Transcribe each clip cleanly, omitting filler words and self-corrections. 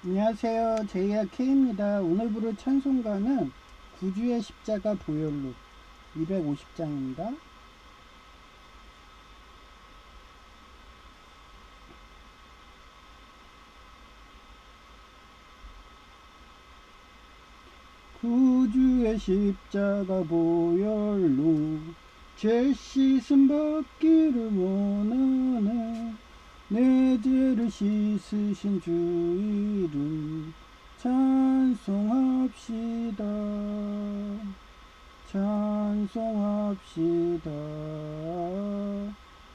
안녕하세요. 제이야 K입니다. 오늘 부를 찬송가는 구주의 십자가 보혈로 250장입니다. 구주의 십자가 보혈로 죄 씻음 받기를 원하네. 내 죄를 씻으신 주 이름 찬송합시다. 찬송합시다.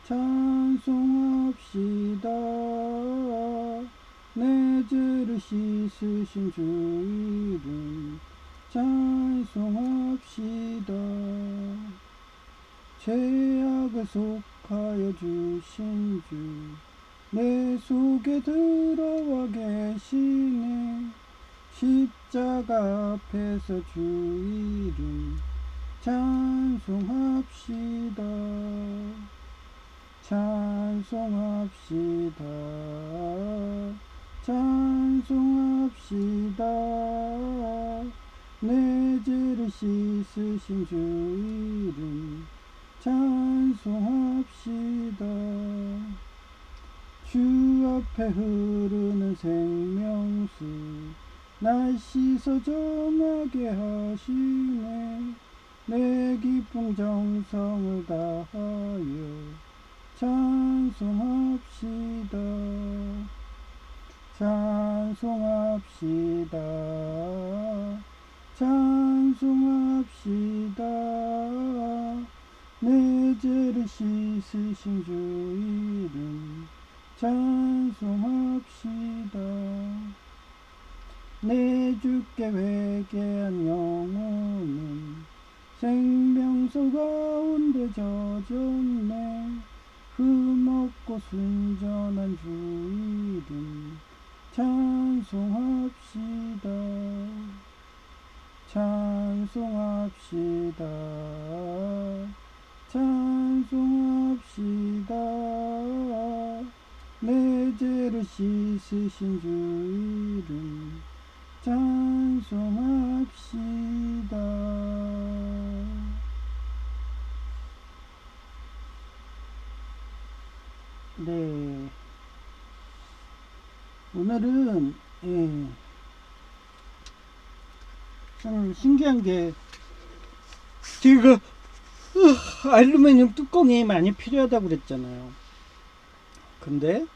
찬송합시다. 내 죄를 씻으신 주 이름 찬송합시다. 죄악을 속하여 주신 주 내 속에 들어와 계시네. 십자가 앞에서 주 이름 찬송합시다. 찬송합시다. 찬송합시다. 내 죄를 씻으신 주 이름 찬송합시다. 주 앞에 흐르는 생명수 날 씻어 정하게 하시네. 내 기쁨 정성을 다하여 찬송합시다. 찬송합시다. 찬송합시다. 내 죄를 씻으신 주 이름 찬송합시다. 내 주께 회개한 영혼은 생명수 가운데 젖었네. 흠없고 순전한 주 이름 찬송합시다. 찬송합시다. 찬송합시다. 내 죄를 씻으신 주 이름 찬송합시다. 네, 오늘은 좀 신기한 게 제가 알루미늄 뚜껑이 많이 필요하다고 그랬잖아요. 근데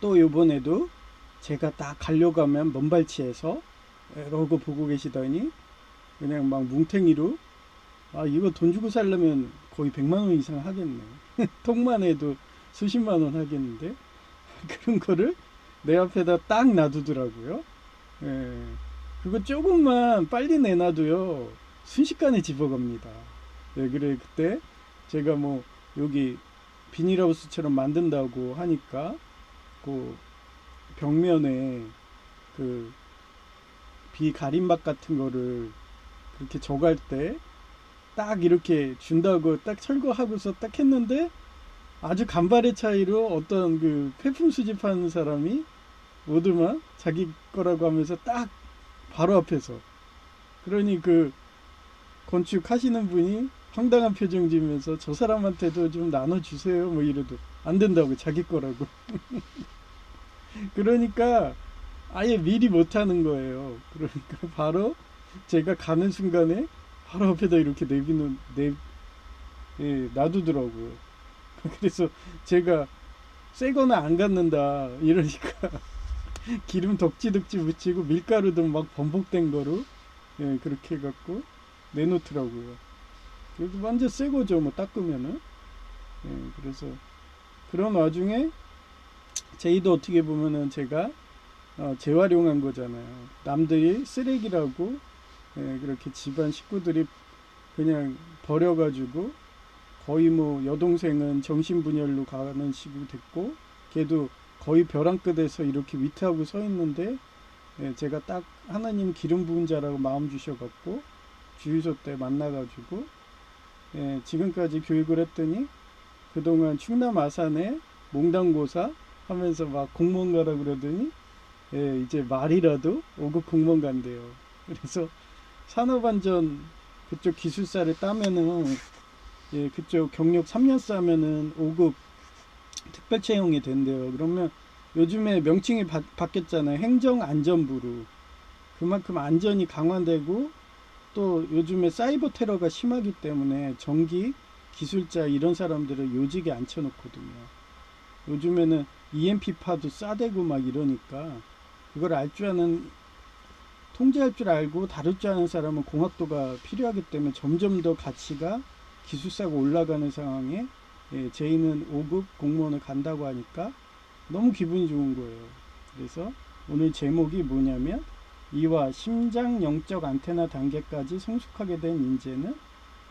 또 요번에도 제가 딱 가려고 하면 먼발치에서 이러고 보고 계시더니 그냥 막 뭉탱이로 이거 돈 주고 살려면 거의 100만원 이상 하겠네. 통만 해도 수십만원 하겠는데 그런 거를 내 앞에다 딱 놔두더라고요. 예. 그거 조금만 빨리 내놔도요 순식간에 집어갑니다. 네, 그래 그때 제가 뭐 여기 비닐하우스처럼 만든다고 하니까 그 벽면에 그 비가림막 같은 거를 그렇게 저갈 때 딱 이렇게 준다고 딱 철거하고서 딱 했는데 아주 간발의 차이로 어떤 그 폐품 수집하는 사람이 오더만 자기 거라고 하면서 딱 바로 앞에서 그러니 그 건축하시는 분이 황당한 표정 지으면서 저 사람한테도 좀 나눠주세요 뭐 이래도 안 된다고 자기 거라고. 그러니까 아예 미리 못하는 거예요. 그러니까 바로 제가 가는 순간에 바로 앞에다 이렇게 놔두더라고요. 그래서 제가 새 거는 안 갖는다 이러니까 기름 덕지덕지 묻히고 밀가루도 막 번복된 거로 그렇게 해갖고 내놓더라고요. 그래도 완전 새 거죠 뭐 닦으면은. 그래서 그런 와중에 제이도 어떻게 보면은 제가 재활용한 거잖아요. 남들이 쓰레기라고 그렇게 집안 식구들이 그냥 버려가지고 거의 뭐 여동생은 정신분열로 가는 식으로 됐고 걔도 거의 벼랑 끝에서 이렇게 위트하고 서 있는데 제가 딱 하나님 기름 부은 자라고 마음 주셔갖고 주유소 때 만나가지고 지금까지 교육을 했더니 그동안 충남 아산에 몽당고사 하면서 막 공무원 가라 그러더니 예, 이제 말이라도 5급 공무원 간대요. 그래서 산업안전 그쪽 기술사를 따면은 예, 그쪽 경력 3년 쌓으면은 5급 특별 채용이 된대요. 그러면 요즘에 명칭이 바뀌었잖아요. 행정안전부로. 그만큼 안전이 강화되고 또 요즘에 사이버 테러가 심하기 때문에 전기 기술자 이런 사람들을 요직에 앉혀놓거든요. 요즘에는 EMP파도 싸대고 막 이러니까 그걸 알 줄 아는 통제할 줄 알고 다룰 줄 아는 사람은 공학도가 필요하기 때문에 점점 더 가치가 기술사가 올라가는 상황에 예, 저희는 5급 공무원을 간다고 하니까 너무 기분이 좋은 거예요. 그래서 오늘 제목이 뭐냐면 이와 심장 영적 안테나 단계까지 성숙하게 된 인재는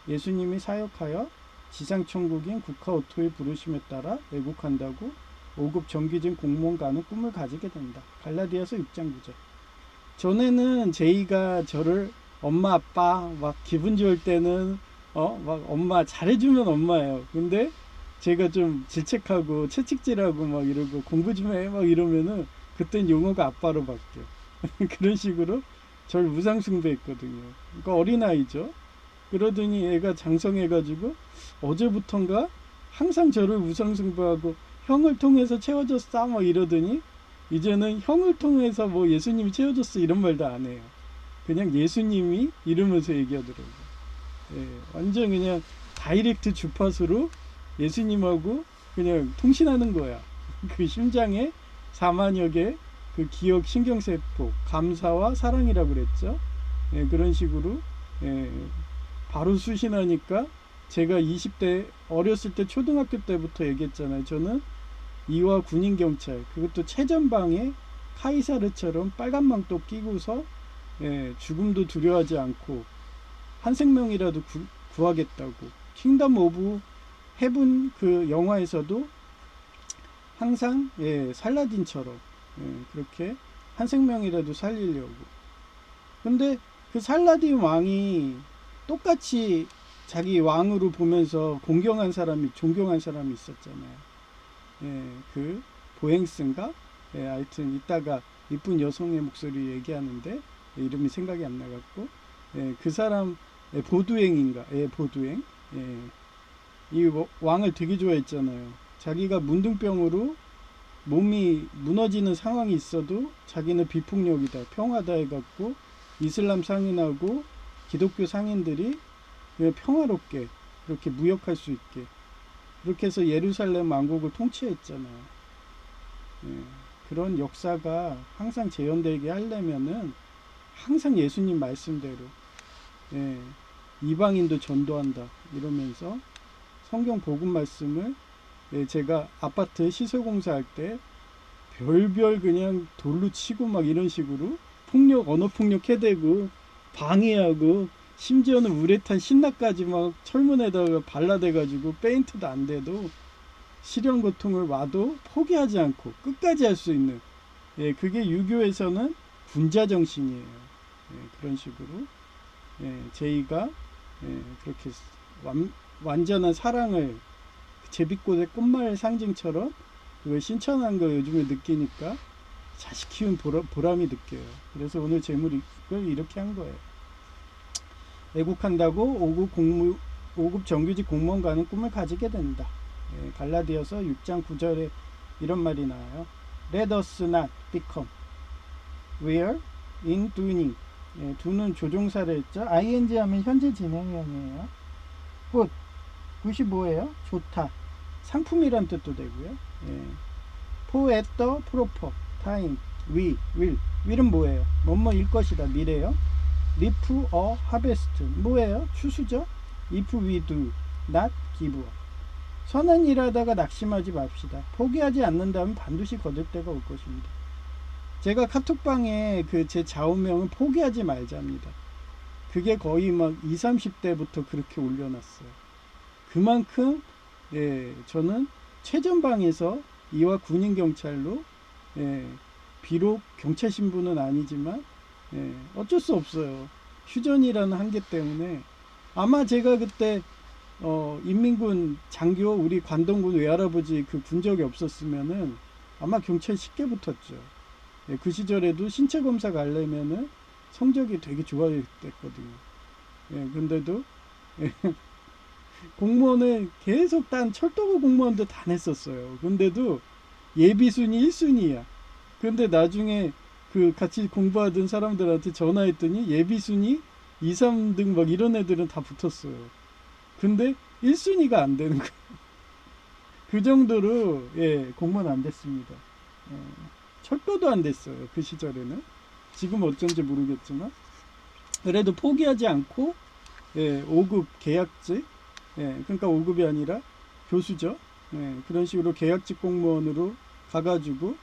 예수님이 사역하여 지상천국인 국가오토의 부르심에 따라 애국한다고 5급 정규직 공무원 가는 꿈을 가지게 된다. 갈라디아서 6장 9절. 전에는 제이가 저를 엄마 아빠 막 기분 좋을 때는 막 엄마 잘해주면 엄마예요. 근데 제가 좀 질책하고 채찍질하고 막 이러고 공부 좀 해 막 이러면은 그땐 용어가 아빠로 바뀌어. 그런 식으로 절 무상숭배했거든요. 그러니까 어린아이죠. 그러더니 애가 장성해가지고 어제부턴가 항상 저를 무상숭배하고 형을 통해서 채워줬어 막 이러더니 이제는 형을 통해서 뭐 예수님이 채워줬어 이런 말도 안 해요. 그냥 예수님이 이러면서 얘기하더라고요. 예, 완전 그냥 다이렉트 주파수로 예수님하고 그냥 통신하는 거야. 그 심장에 4만여 개 그 기억 신경세포 감사와 사랑이라고 그랬죠. 예, 그런 식으로 예, 바로 수신하니까 제가 20대 어렸을 때 초등학교 때부터 얘기했잖아요. 저는 이화 군인경찰 그것도 최전방에 카이사르처럼 빨간 망토 끼고서 예, 죽음도 두려워하지 않고 한 생명이라도 구하겠다고 킹덤 오브 헤븐 그 영화에서도 항상 예, 살라딘처럼 예, 그렇게 한 생명이라도 살리려고. 근데 그 살라딘 왕이 똑같이 자기 왕으로 보면서 존경한 사람이 있었잖아요. 예, 그 보행스인가? 예, 하여튼 이따가 이쁜 여성의 목소리 얘기하는데 예, 이름이 생각이 안 나갖고 예, 그 사람 예, 보두행인가? 예, 보두행. 예, 이 왕을 되게 좋아했잖아요. 자기가 문둥병으로 몸이 무너지는 상황이 있어도 자기는 비폭력이다, 평화다 해갖고 이슬람 상인하고 기독교 상인들이 평화롭게 그렇게 무역할 수 있게 그렇게 해서 예루살렘 왕국을 통치했잖아요. 예, 그런 역사가 항상 재현되게 하려면은 항상 예수님 말씀대로 예, 이방인도 전도한다 이러면서 성경 복음 말씀을 예, 제가 아파트 시설공사할 때 별별 그냥 돌로 치고 막 이런 식으로 언어 폭력 해대고 방해하고 심지어는 우레탄 신나까지 막 철문에다가 발라대가지고 페인트도 안 돼도 시련 고통을 와도 포기하지 않고 끝까지 할 수 있는 예, 그게 유교에서는 군자 정신이에요. 예, 그런 식으로 예, 제이가 예, 그렇게 완전한 사랑을 제비꽃의 꽃말 상징처럼 그걸 신천한 거 요즘에 느끼니까 자식 키운 보람이 느껴요. 그래서 오늘 제목을 이렇게 한 거예요. 애국한다고 5급 정규직 공무원 가는 꿈을 가지게 된다. 예, 갈라디아서 6장 9절에 이런 말이 나와요. Let us not become weary in doing. 예, do는 조종사를 했죠. ing 하면 현재 진행형이에요. good, 굿이 뭐예요? 좋다. 상품이란 뜻도 되고요. 예. for at the proper time, will은 뭐예요? 뭐뭐일 것이다. 미래요. reap or harvest 뭐예요? 추수죠. if we do not give up. 선한 일하다가 낙심하지 맙시다. 포기하지 않는다면 반드시 거둘 때가 올 것입니다. 제가 카톡방에 그 제 좌우명은 포기하지 말자입니다. 그게 거의 막 20, 30대부터 그렇게 올려놨어요. 그만큼 예, 저는 최전방에서 이화 군인경찰로 예, 비록 경찰 신분은 아니지만 예, 어쩔 수 없어요. 휴전이라는 한계 때문에 아마 제가 그때 인민군 장교 우리 관동군 외할아버지 그 군적이 없었으면은 아마 경찰 쉽게 붙었죠. 예, 그 시절에도 신체 검사 가려면은 성적이 되게 좋아했거든요. 예, 근데도 예, 공무원을 계속 딴 철도부 공무원도 다 냈었어요. 근데도 예비순위 1순위야. 근데 나중에 그 같이 공부하던 사람들한테 전화했더니 예비순위 2, 3등 막 이런 애들은 다 붙었어요. 근데 1순위가 안 되는 거예요. 그 정도로 예, 공무원 안 됐습니다. 예, 철도도 안 됐어요. 그 시절에는. 지금 어쩐지 모르겠지만 그래도 포기하지 않고 예, 5급 계약직 예, 그러니까 5급이 아니라 교수죠. 예, 그런 식으로 계약직 공무원으로 가가지고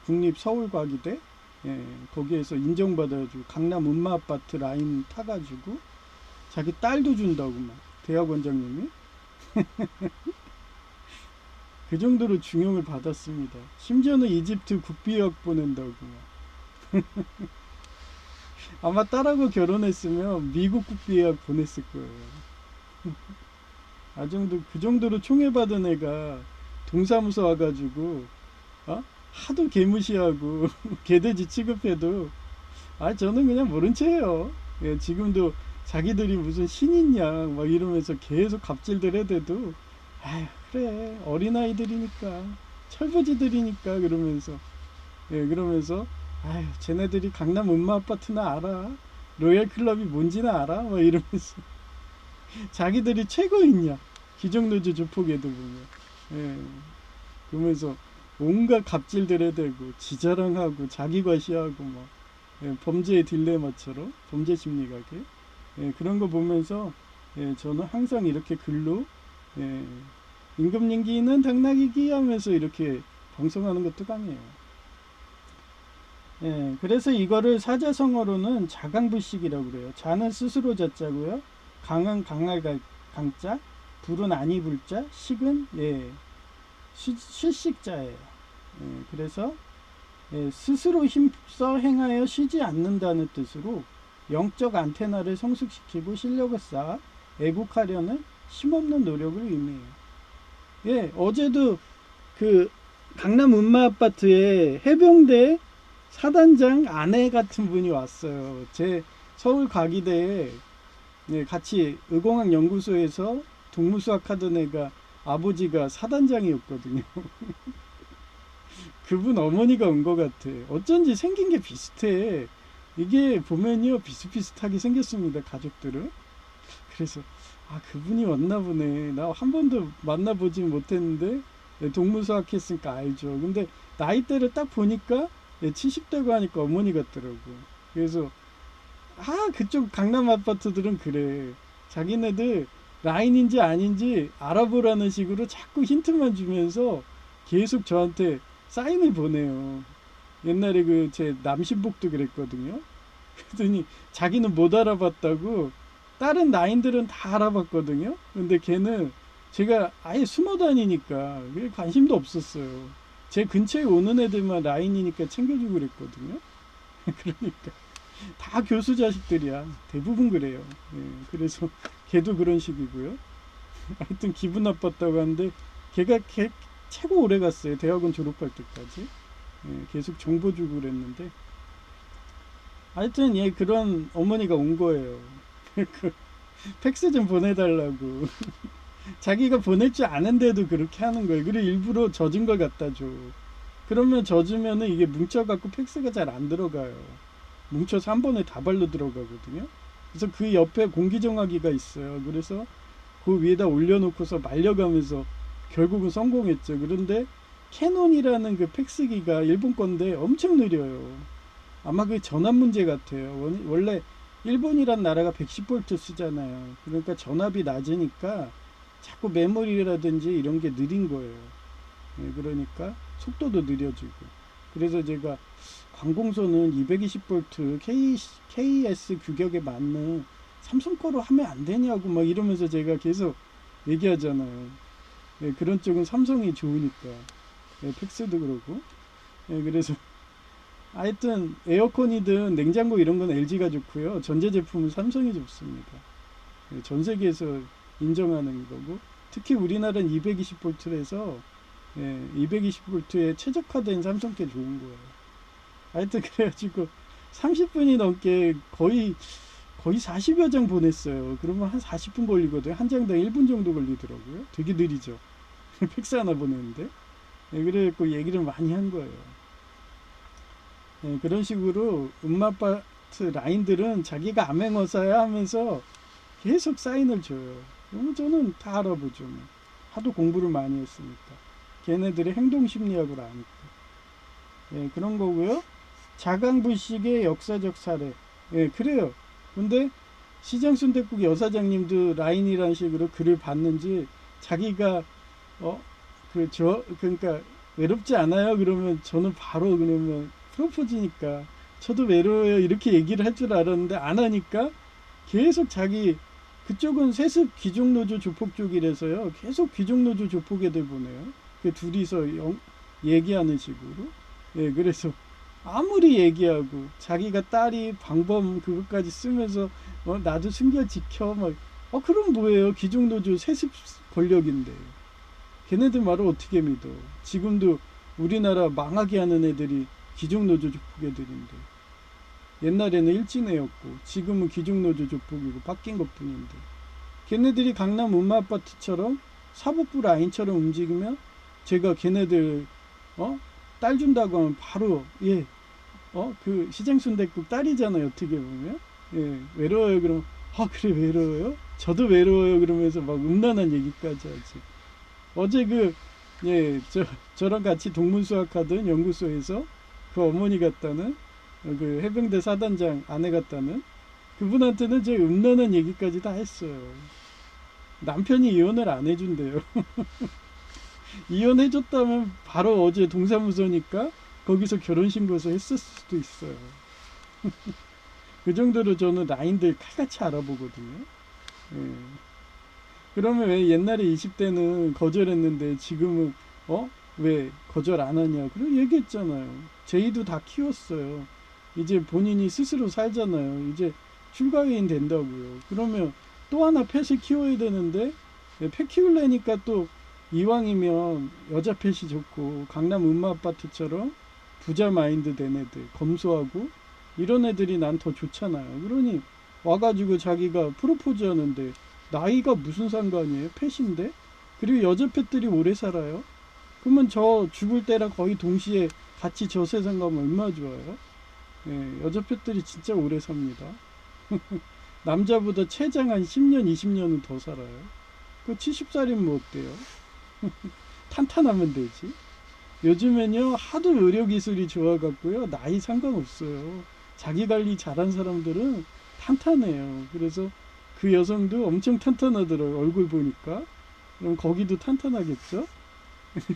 국립 서울과기대 예, 거기에서 인정받아가지고 강남 운마아파트 라인 타가지고 자기 딸도 준다고 막 대학원장님이 그 정도로 중용을 받았습니다. 심지어는 이집트 국비학 보낸다고 막. 아마 딸하고 결혼했으면 미국 국비학 보냈을 거예요. 그 정도로 총애받은 애가 동사무소 와가지고 어? 하도 개무시하고 개돼지 취급해도 저는 그냥 모른 체예요. 예, 지금도 자기들이 무슨 신이냐 막 이러면서 계속 갑질들 해대도 아휴 그래 어린아이들이니까 철부지들이니까 그러면서 예, 그러면서 아휴 쟤네들이 강남 음마 아파트나 알아 로얄 클럽이 뭔지나 알아 막 이러면서 자기들이 최고있냐 기정노조 조폭에도 보면 예, 그러면서 온갖 갑질들 해대고 지자랑하고 자기과시하고 뭐 예, 범죄의 딜레마처럼 범죄 심리학에 예, 그런 거 보면서 예, 저는 항상 이렇게 글로 예, 임금님기는 당나귀기 하면서 이렇게 방송하는 것도 강해요. 예, 그래서 이거를 사자성어로는 자강불식이라고 그래요. 자는 스스로 자자고요. 강은 강할 강자, 불은 아니 불자, 식은 예, 실식자예요. 예, 그래서 예, 스스로 힘써 행하여 쉬지 않는다는 뜻으로 영적 안테나를 성숙시키고 실력을 쌓아 애국하려는 힘없는 노력을 의미해요. 예, 어제도 그 강남 운마 아파트에 해병대 사단장 아내 같은 분이 왔어요. 제 서울 과기대에 네, 같이 의공학 연구소에서 동무수학 하던 애가 아버지가 사단장이었거든요. 그분 어머니가 온 것 같아. 어쩐지 생긴 게 비슷해. 이게 보면요 비슷비슷하게 생겼습니다. 가족들은. 그래서 그분이 왔나 보네. 나 한 번도 만나보지 못했는데 동무수학 했으니까 알죠. 근데 나이대를 딱 보니까 70대고 하니까 어머니 같더라고. 그래서 그쪽 강남 아파트들은 그래. 자기네들 라인인지 아닌지 알아보라는 식으로 자꾸 힌트만 주면서 계속 저한테 사인을 보내요. 옛날에 그 제 남신복도 그랬거든요. 그랬더니 자기는 못 알아봤다고 다른 라인들은 다 알아봤거든요. 근데 걔는 제가 아예 숨어 다니니까 관심도 없었어요. 제 근처에 오는 애들만 라인이니까 챙겨주고 그랬거든요. 그러니까 다 교수 자식들이야. 대부분 그래요. 예, 그래서 걔도 그런 식이고요. 하여튼 기분 나빴다고 하는데 걔 최고 오래 갔어요. 대학원 졸업할 때까지. 예, 계속 정보 주고 그랬는데 하여튼 그런 어머니가 온 거예요. 그 팩스 좀 보내달라고. 자기가 보낼 줄 아는데도 그렇게 하는 거예요. 그리고 일부러 젖은 걸 갖다 줘. 그러면 젖으면은 이게 뭉쳐갖고 팩스가 잘 안 들어가요. 뭉쳐서 한 번에 다 발로 들어가거든요. 그래서 그 옆에 공기정화기가 있어요. 그래서 그 위에다 올려놓고서 말려가면서 결국은 성공했죠. 그런데 캐논이라는 그 팩스기가 일본 건데 엄청 느려요. 아마 그 전압 문제 같아요. 원래 일본이란 나라가 110V 쓰잖아요. 그러니까 전압이 낮으니까 자꾸 메모리라든지 이런 게 느린 거예요. 그러니까 속도도 느려지고. 그래서 제가 관공서는 220V KS 규격에 맞는 삼성 거로 하면 안 되냐고 막 이러면서 제가 계속 얘기하잖아요. 그런 쪽은 삼성이 좋으니까. 팩스도 그렇고. 그래서 하여튼 에어컨이든 냉장고 이런 건 LG가 좋고요. 전자제품은 삼성이 좋습니다. 전 세계에서 인정하는 거고 특히 우리나라는 220V라서 220V에 최적화된 삼성 게 좋은 거예요. 하여튼 그래가지고 30분이 넘게 거의 40여 장 보냈어요. 그러면 한 40분 걸리거든요. 한 장당 1분 정도 걸리더라고요. 되게 느리죠. 팩스 하나 보내는데. 네, 그래갖고 얘기를 많이 한 거예요. 네, 그런 식으로 음마아파트 라인들은 자기가 암행어사야 하면서 계속 사인을 줘요. 그러면 저는 다 알아보죠. 뭐. 하도 공부를 많이 했으니까. 걔네들의 행동심리학을 아니까. 예, 그런 거고요. 자강불식의 역사적 사례. 예, 그래요. 근데 시장순댓국 여사장님도 라인이라는 식으로 글을 봤는지 자기가 그러니까 외롭지 않아요? 그러면 저는 바로 그러면 프로포즈니까 저도 외로워요 이렇게 얘기를 할 줄 알았는데 안 하니까 계속 자기 그쪽은 세습 귀족노조 조폭 쪽이라서요. 계속 귀족노조 조폭 애들 보내요. 그 둘이서 얘기하는 식으로. 예, 그래서 아무리 얘기하고 자기가 딸이 방범 그것까지 쓰면서 나도 순결 지켜 막 그럼 뭐예요? 귀족노조 세습 권력인데 걔네들 말을 어떻게 믿어? 지금도 우리나라 망하게 하는 애들이 귀족노조 조폭 애들인데 옛날에는 일진애였고 지금은 귀족노조 조폭이고 바뀐 것뿐인데 걔네들이 강남 음마아파트처럼 사법부 라인처럼 움직이면 제가 걔네들 딸 준다고 하면 바로 그 시장순댓국 딸이잖아요. 어떻게 보면 외로워요. 그럼 그래 외로워요? 저도 외로워요. 그러면서 막 음란한 얘기까지 하지. 어제 저랑 같이 동문수학하던 연구소에서 그 어머니 같다는 그 해병대 사단장 아내 같다는 그분한테는 제 음란한 얘기까지 다 했어요. 남편이 이혼을 안 해준대요. 이혼해줬다면 바로 어제 동사무소니까 거기서 결혼신고서 했을 수도 있어요. 그 정도로 저는 라인들 칼같이 알아보거든요. 예. 그러면 왜 옛날에 20대는 거절했는데 지금은 왜 거절 안 하냐? 그런 얘기했잖아요. 제이도 다 키웠어요. 이제 본인이 스스로 살잖아요. 이제 출가회인 된다고요. 그러면 또 하나 펫을 키워야 되는데 펫 키우려니까 또 이왕이면 여자 펫이 좋고 강남 음마아파트처럼 부자 마인드 된 애들 검소하고 이런 애들이 난 더 좋잖아요. 그러니 와가지고 자기가 프로포즈 하는데 나이가 무슨 상관이에요? 펫인데? 그리고 여자 펫들이 오래 살아요. 그러면 저 죽을 때랑 거의 동시에 같이 저 세상 가면 얼마나 좋아요? 여자 펫들이 진짜 오래 삽니다. 남자보다 최장 한 10년, 20년은 더 살아요. 그 70살이면 뭐 어때요? 탄탄하면 되지. 요즘엔요, 하도 의료기술이 좋아갖고요, 나이 상관없어요. 자기 관리 잘한 사람들은 탄탄해요. 그래서 그 여성도 엄청 탄탄하더라고요. 얼굴 보니까. 그럼 거기도 탄탄하겠죠?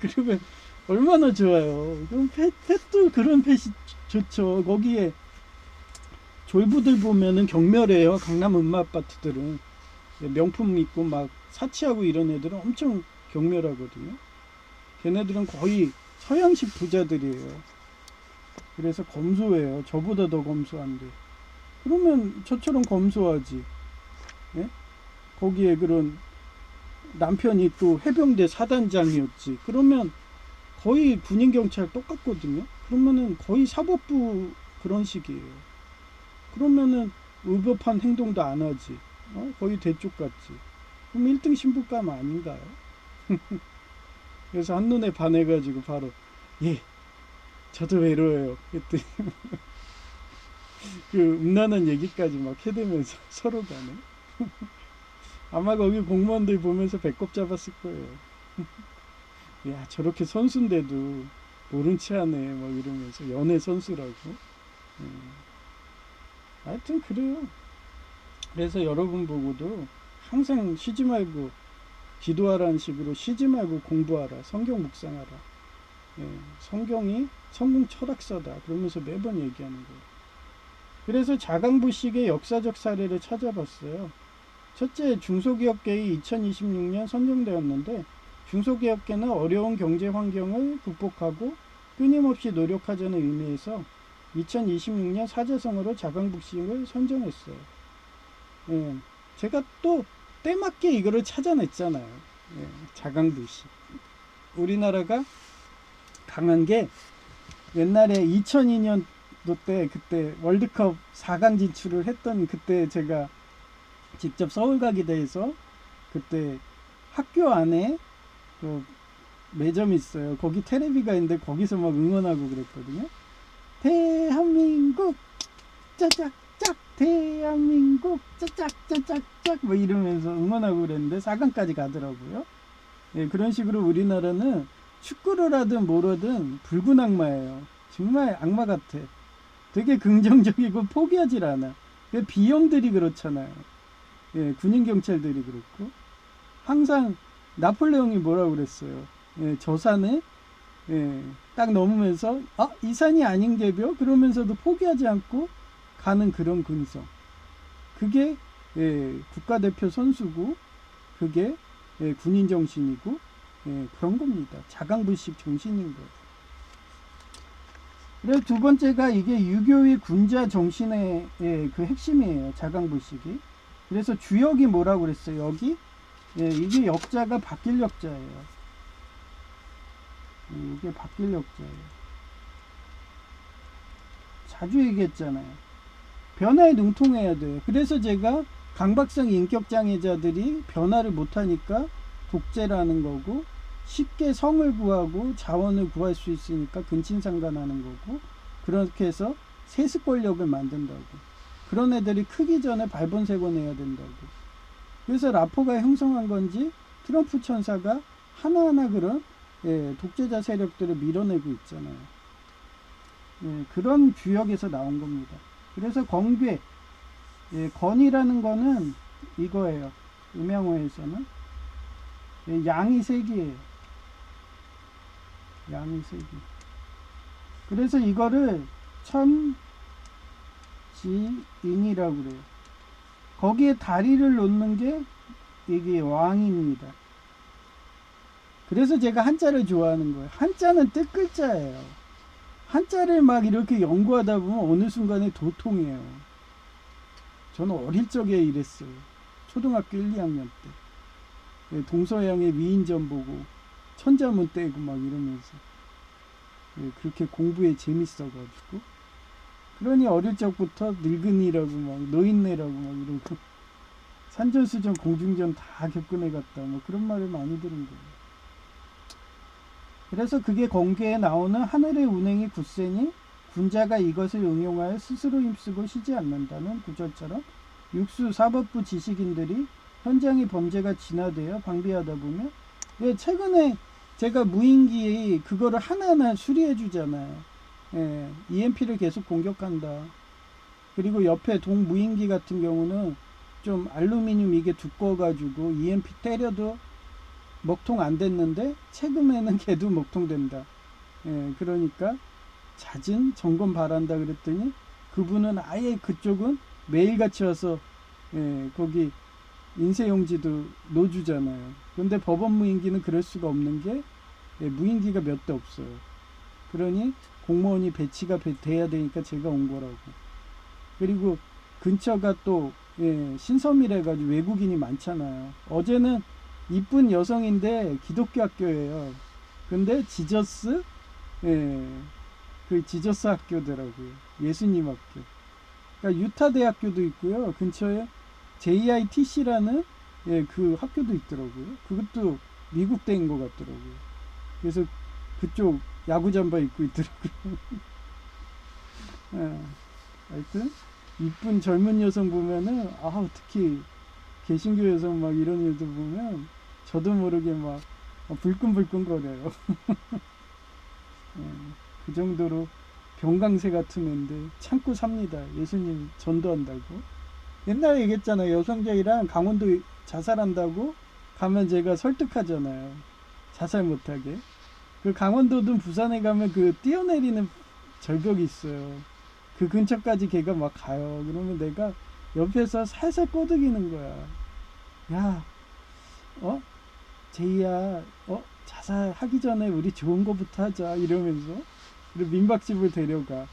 그러면 얼마나 좋아요. 그럼 펫도 그런 펫이 좋죠. 거기에 졸부들 보면은 경멸해요. 강남 음마아파트들은. 명품 입고 막 사치하고 이런 애들은 엄청 경멸하거든요. 걔네들은 거의 서양식 부자들이에요. 그래서 검소해요. 저보다 더 검소한데. 그러면 저처럼 검소하지. 예? 거기에 그런 남편이 또 해병대 사단장이었지. 그러면 거의 군인 경찰 똑같거든요. 그러면은 거의 사법부 그런 식이에요. 그러면은 의법한 행동도 안 하지. 거의 대쪽 같지. 그럼 1등 신부감 아닌가요? 그래서 한눈에 반해가지고 바로 저도 외로워요. 그랬더니 그 음란한 얘기까지 막 해대면서 서로 가네. 아마 거기 공무원들 보면서 배꼽 잡았을 거예요. 야, 저렇게 선수인데도 모른 체 하네 막 이러면서 연애 선수라고. 하여튼 그래요. 그래서 여러분 보고도 항상 쉬지 말고 기도하라는 식으로 쉬지 말고 공부하라. 성경 묵상하라. 성경이 성공 철학서다. 그러면서 매번 얘기하는 거예요. 그래서 자강불식의 역사적 사례를 찾아봤어요. 첫째, 중소기업계의 2026년 선정되었는데 중소기업계는 어려운 경제 환경을 극복하고 끊임없이 노력하자는 의미에서 2026년 사자성어로 자강불식을 선정했어요. 제가 또 때맞게 이거를 찾아냈잖아요. 자강불식. 우리나라가 강한 게 옛날에 2002년 롯데 그때 월드컵 4강 진출을 했던 그때 제가 직접 서울 가게 돼서 그때 학교 안에 그 매점이 있어요. 거기 테레비가 있는데 거기서 막 응원하고 그랬거든요. 대한민국 짜짝짝 대한민국 짜짝짜짝짝 뭐 이러면서 응원하고 그랬는데 4강까지 가더라고요. 예, 그런 식으로 우리나라는 축구를 하든 뭐라든 붉은 악마예요. 정말 악마 같아. 되게 긍정적이고 포기하질 않아. 비형들이 그렇잖아요. 예, 군인 경찰들이 그렇고 항상 나폴레옹이 뭐라고 그랬어요. 예, 저 산에 예, 딱 넘으면서 이 산이 아닌게벼 그러면서도 포기하지 않고 가는 그런 근성. 그게 예, 국가대표 선수고 그게 예, 군인 정신이고 예, 그런 겁니다. 자강불식 정신인 거예요. 그래서 두 번째가 이게 유교의 군자 정신의 예, 그 핵심이에요. 자강불식이. 그래서 주역이 뭐라고 그랬어요? 여기 예, 이게 역자가 바뀔 역자예요. 이게 바뀔 역자예요. 자주 얘기했잖아요. 변화에 능통해야 돼요. 그래서 제가 강박성 인격장애자들이 변화를 못하니까 독재라는 거고 쉽게 성을 구하고 자원을 구할 수 있으니까 근친상간하는 거고 그렇게 해서 세습 권력을 만든다고. 그런 애들이 크기 전에 발본색원해야 된다고. 그래서 라포가 형성한 건지 트럼프 천사가 하나하나 그런 예, 독재자 세력들을 밀어내고 있잖아요. 예, 그런 규역에서 나온 겁니다. 그래서 건괴, 예, 건이라는 거는 이거예요. 임양호에서는 예, 양이 색이에요. 양이 색이. 그래서 이거를 천지인이라고 그래요. 거기에 다리를 놓는 게 이게 왕입니다. 그래서 제가 한자를 좋아하는 거예요. 한자는 뜻글자예요. 한자를 막 이렇게 연구하다 보면 어느 순간에 도통해요. 저는 어릴 적에 이랬어요. 초등학교 1, 2학년 때. 동서양의 위인전 보고 천자문 떼고 막 이러면서 그렇게 공부에 재밌어가지고 그러니 어릴 적부터 늙은이라고 막 노인네라고 막 이러고 산전수전 공중전 다 겪은 애 같다 뭐 그런 말을 많이 들은 거예요. 그래서 그게 건괴에 나오는 하늘의 운행이 굳세니 군자가 이것을 응용하여 스스로 힘쓰고 쉬지 않는다는 구절처럼 육수 사법부 지식인들이 현장의 범죄가 진화되어 방비하다 보면 예, 최근에 제가 무인기 그거를 하나하나 수리해 주잖아요. 예, EMP를 계속 공격한다. 그리고 옆에 동무인기 같은 경우는 좀 알루미늄 이게 두꺼워가지고 EMP 때려도 먹통 안 됐는데 최근에는 걔도 먹통된다. 예, 그러니까 잦은 점검 바란다 그랬더니 그분은 아예 그쪽은 매일같이 와서 예, 거기 인쇄용지도 넣어주잖아요. 그런데 법원 무인기는 그럴 수가 없는 게 예, 무인기가 몇 대 없어요. 그러니 공무원이 배치가 돼야 되니까 제가 온 거라고. 그리고 근처가 또 예, 신섬이라 가지고 외국인이 많잖아요. 어제는 이쁜 여성인데 기독교 학교예요. 근데 지저스 예, 그 지저스 학교더라고요. 예수님 학교. 그러니까 유타 대학교도 있고요. 근처에 JITC라는 예, 그 학교도 있더라고요. 그것도 미국 대인 것 같더라고요. 그래서 그쪽 야구 잠바 입고 있더라고요. 예, 하여튼 이쁜 젊은 여성 보면은 특히 개신교 여성 막 이런 애들 보면 저도 모르게 막 불끈불끈 거려요. 예, 그 정도로 병강세 같은 애인데 참고 삽니다. 예수님 전도한다고. 옛날에 얘기했잖아요. 여성자이랑 강원도 자살한다고 가면 제가 설득하잖아요. 자살 못하게. 그 강원도든 부산에 가면 그 뛰어내리는 절벽이 있어요. 그 근처까지 걔가 막 가요. 그러면 내가 옆에서 살살 꼬드기는 거야. 야, 제이야, 자살하기 전에 우리 좋은 거부터 하자. 이러면서. 그리고 민박집을 데려가.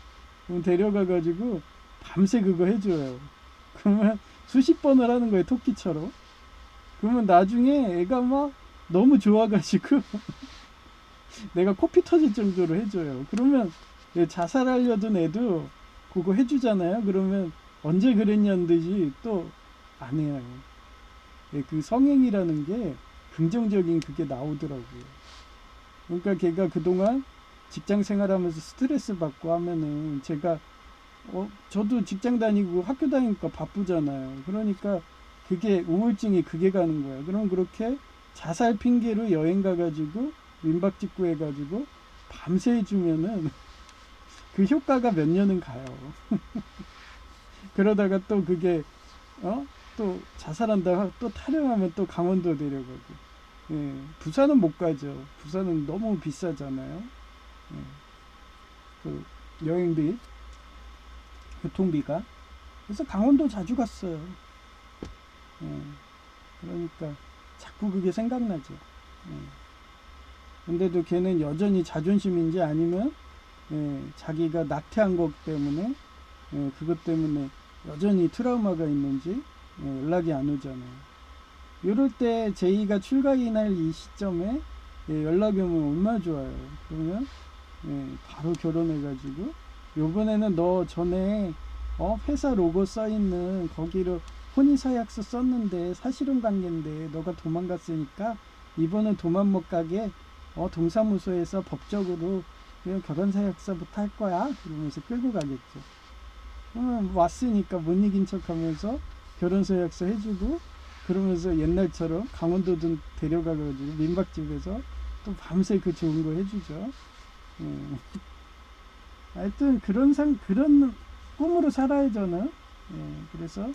그럼 데려가가지고 밤새 그거 해줘요. 그러면 수십 번을 하는 거예요. 토끼처럼. 그러면 나중에 애가 막 너무 좋아가지고 내가 코피 터질 정도로 해줘요. 그러면 자살하려던 애도 보고 해주잖아요. 그러면 언제 그랬냐는 듯이 또 안 해요. 예, 그 성행이라는 게 긍정적인 그게 나오더라고요. 그러니까 걔가 그동안 직장 생활하면서 스트레스 받고 하면은 제가 저도 직장 다니고 학교 다니니까 바쁘잖아요. 그러니까 그게 우울증이 그게 가는 거예요. 그럼 그렇게 자살 핑계로 여행 가가지고 민박짓고 해가지고 밤새 해주면은 그 효과가 몇 년은 가요. 그러다가 또 그게 또 자살한다 또 타령하면 또 강원도 내려가고. 예, 부산은 못 가죠. 부산은 너무 비싸잖아요. 예, 그 여행비, 교통비가. 그래서 강원도 자주 갔어요. 예, 그러니까 자꾸 그게 생각나죠. 예. 근데도 걔는 여전히 자존심인지 아니면 자기가 낙태한 것 때문에 그것 때문에 여전히 트라우마가 있는지 연락이 안 오잖아요. 이럴 때 제이가 출가인할 이 시점에 연락이 오면 얼마나 좋아요. 그러면 바로 결혼해가지고 요번에는 너 전에 회사 로고 써있는 거기로 혼인서약서 썼는데 사실혼 관계인데 너가 도망갔으니까 이번은 도망 못 가게 동사무소에서 법적으로 그냥 결혼서약서부터 할 거야 이러면서 끌고 가겠죠. 그러면 왔으니까 못 이긴 척 하면서 결혼서약서 해주고 그러면서 옛날처럼 강원도든 데려가가지고 민박집에서 또 밤새 그 좋은 거 해주죠. 하여튼 그런 꿈으로 살아야 저는. 그래서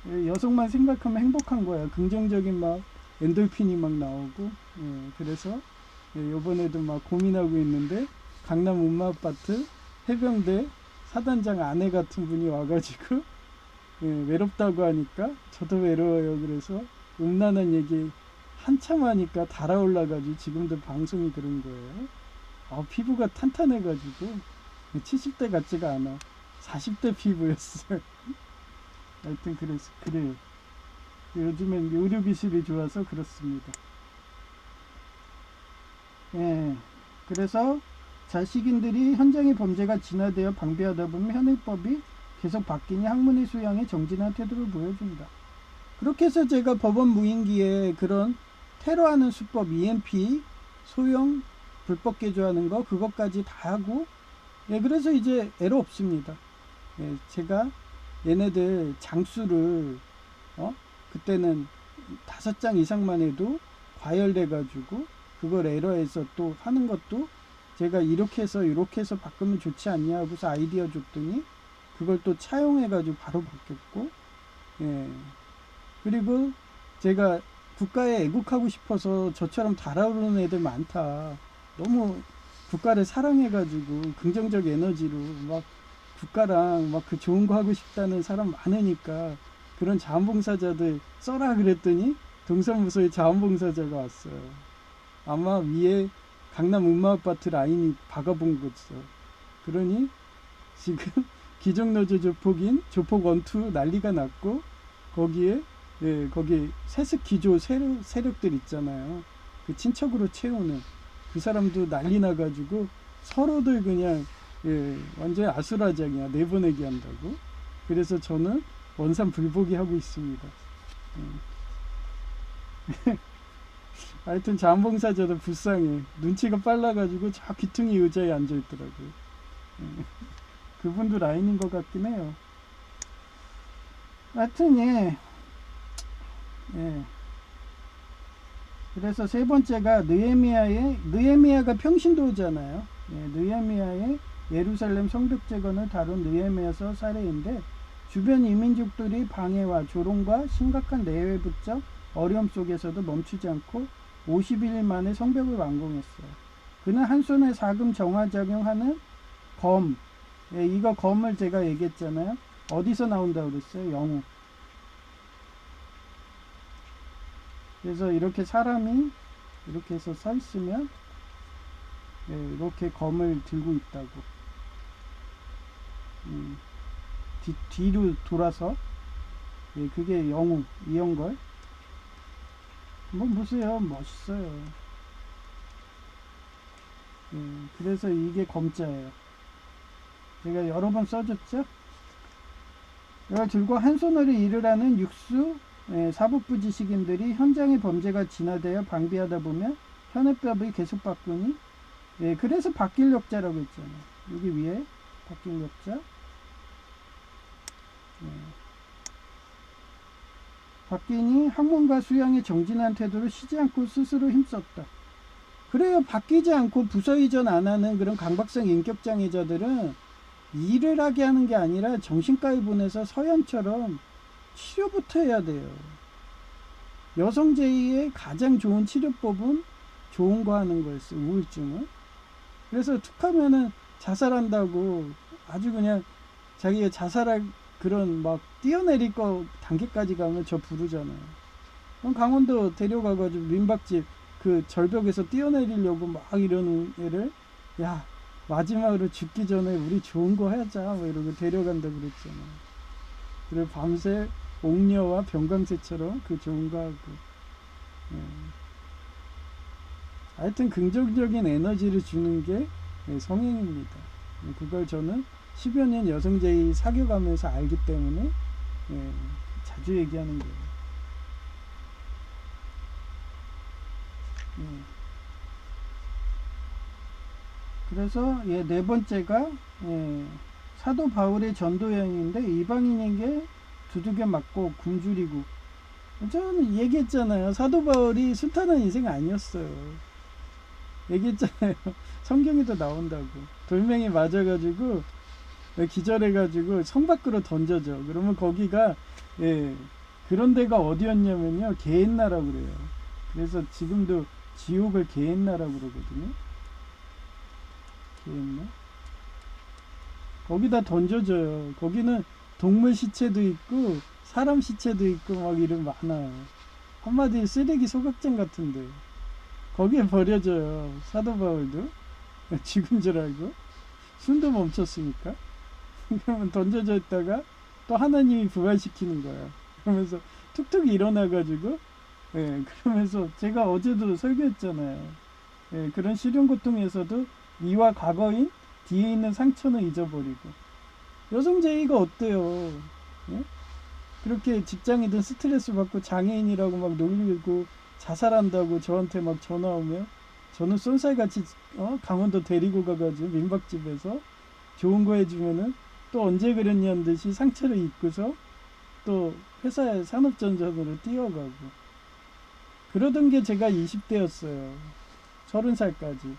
여성만 생각하면 행복한 거야. 긍정적인 막 엔돌핀이 막 나오고. 그래서 요번에도 막 고민하고 있는데 강남 음마아파트 해병대 사단장 아내 같은 분이 와가지고 외롭다고 하니까 저도 외로워요. 그래서 음란한 얘기 한참 하니까 달아올라가지고 지금도 방송이 그런 거예요. 피부가 탄탄해가지고 70대 같지가 않아. 40대 피부였어요. 하여튼 그래요. 요즘엔 의료 기술이 좋아서 그렇습니다. 그래서 자식인들이 현장의 범죄가 진화되어 방비하다 보면 현행법이 계속 바뀌니 학문의 수양에 정진한 태도를 보여준다. 그렇게 해서 제가 법원 무인기에 그런 테러하는 수법 EMP 소형 불법 개조하는 거 그것까지 다 하고 그래서 이제 애로 없습니다. 제가 얘네들 장수를 그때는 5장 이상만 해도 과열돼 가지고 그걸 에러해서 또 하는 것도 제가 이렇게 해서 바꾸면 좋지 않냐 하고서 아이디어 줬더니 그걸 또 차용해 가지고 바로 바뀌었고 그리고 제가 국가에 애국하고 싶어서 저처럼 달아오르는 애들 많다. 너무 국가를 사랑해가지고 긍정적 에너지로 막 국가랑 막 그 좋은 거 하고 싶다는 사람 많으니까 그런 자원봉사자들 써라 그랬더니 동사무소에 자원봉사자가 왔어요. 아마 위에 강남 음마아파트 라인이 박아본 거죠. 그러니 지금 기종노조 조폭인 조폭 원투 난리가 났고 거기에 거기 세습 기조 세력들 있잖아요. 그 친척으로 채우는 그 사람도 난리 나가지고 서로들 그냥 완전 아수라장이야. 내보내기 한다고. 그래서 저는 원산 불보기 하고 있습니다. 하여튼 자원봉사자도 불쌍해. 눈치가 빨라가지고 저 귀퉁이 의자에 앉아있더라고요. 그분도 라인인 것 같긴 해요. 하여튼 그래서 세 번째가 느헤미야가 평신도잖아요. 느헤미야의 예루살렘 성벽 재건을 다룬 느헤미야서 사례인데 주변 이민족들이 방해와 조롱과 심각한 내외부적 어려움 속에서도 멈추지 않고 51일 만에 성벽을 완공했어요. 그는 한 손에 사금 정화작용하는 검, 이거 검을 제가 얘기했잖아요. 어디서 나온다고 그랬어요? 영우. 그래서 이렇게 사람이 이렇게 해서 서 있으면 이렇게 검을 들고 있다고. 뒤로 돌아서 그게 영우 이영걸. 한번 보세요. 멋있어요. 그래서 이게 검자예요. 제가 여러 번 써줬죠. 이걸 들고 한 손으로 일을 하는 육수 사법부 지식인들이 현장의 범죄가 진화되어 방비하다 보면 현행법이 계속 바꾸니 그래서 바뀔 역자라고 했잖아요. 여기 위에 바뀔 역자. 바뀌니 학문과 수양의 정진한 태도를 쉬지 않고 스스로 힘썼다. 그래요. 바뀌지 않고 부서 이전 안 하는 그런 강박성 인격장애자들은 일을 하게 하는 게 아니라 정신과에 보내서 서현처럼 치료부터 해야 돼요. 여성 제2의 가장 좋은 치료법은 좋은 거 하는 거였어요. 우울증을. 그래서 툭 하면은 자살한다고 아주 그냥 자기가 자살할 그런 막 뛰어내릴 거 단계까지 가면 저 부르잖아요. 그럼 강원도 데려가가지고 민박집 그 절벽에서 뛰어내리려고 막 이러는 애를 야 마지막으로 죽기 전에 우리 좋은 거 하자 뭐 이러고 데려간다 그랬잖아요. 그리고 밤새 옥녀와 병강세처럼 그 좋은 거 하고 하여튼 긍정적인 에너지를 주는 게 성행입니다. 그걸 저는 10여 년 여성제의 사교가면서 알기 때문에 자주 얘기하는 거예요. 그래서 네 번째가 사도 바울의 전도 여행인데 이방인에게 두들겨 맞고 굶주리고 저는 얘기했잖아요. 사도 바울이 순탄한 인생 아니었어요. 얘기했잖아요. 성경에도 나온다고. 돌멩이 맞아가지고 기절해가지고 성 밖으로 던져져. 그러면 거기가 그런 데가 어디였냐면요. 게헨나라고 그래요. 그래서 지금도 지옥을 게헨나라고 그러거든요. 게헨나. 거기다 던져져요. 거기는 동물 시체도 있고 사람 시체도 있고 막 이런 많아요. 한마디로 쓰레기 소각장 같은데 거기에 버려져요. 사도 바울도 죽은 줄 알고 숨도 멈췄으니까. 그러면 던져져 있다가 또 하나님이 부활시키는 거예요. 그러면서 툭툭 일어나가지고 그러면서 제가 어제도 설교했잖아요. 그런 실현 고통에서도 이와 과거인 뒤에 있는 상처는 잊어버리고 여성 제의가 어때요? 그렇게 직장이든 스트레스 받고 장애인이라고 막 놀리고 자살한다고 저한테 막 전화 오면 저는 쏜살같이 강원도 데리고 가가지고 민박집에서 좋은 거 해주면은 또 언제 그랬냐는 듯이 상처를 입고서 또 회사에 산업전선으로 뛰어가고 그러던 게 제가 20대였어요. 30살까지.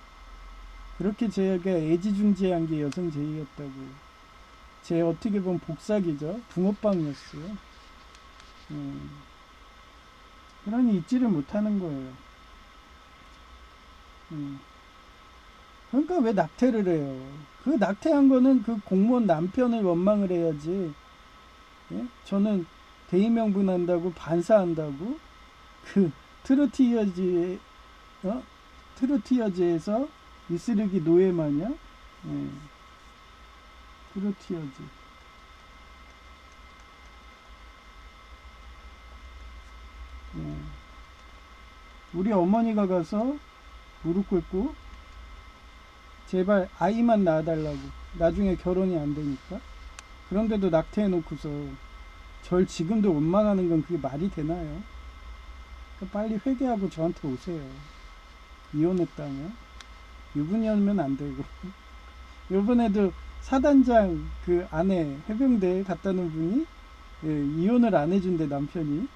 그렇게 제가 애지중지한 게 여성 제의였다고. 제 어떻게 보면 복사기죠. 붕어빵이었어요. 그러니 잊지를 못하는 거예요. 그러니까 왜 낙태를 해요? 그 낙태한 거는 그 공무원 남편을 원망을 해야지. 저는 대의명분한다고 반사한다고 그 트로티어즈에서 이스르기 노예 마냥 트로티어즈. 우리 어머니가 가서 무릎 꿇고 제발 아이만 낳아달라고. 나중에 결혼이 안 되니까. 그런데도 낙태해놓고서 절 지금도 원망하는 건 그게 말이 되나요? 그러니까 빨리 회개하고 저한테 오세요. 이혼했다면. 유부녀면 안 되고. 요번에도 사단장 그 아내 해병대에 갔다는 분이 이혼을 안 해준대 남편이.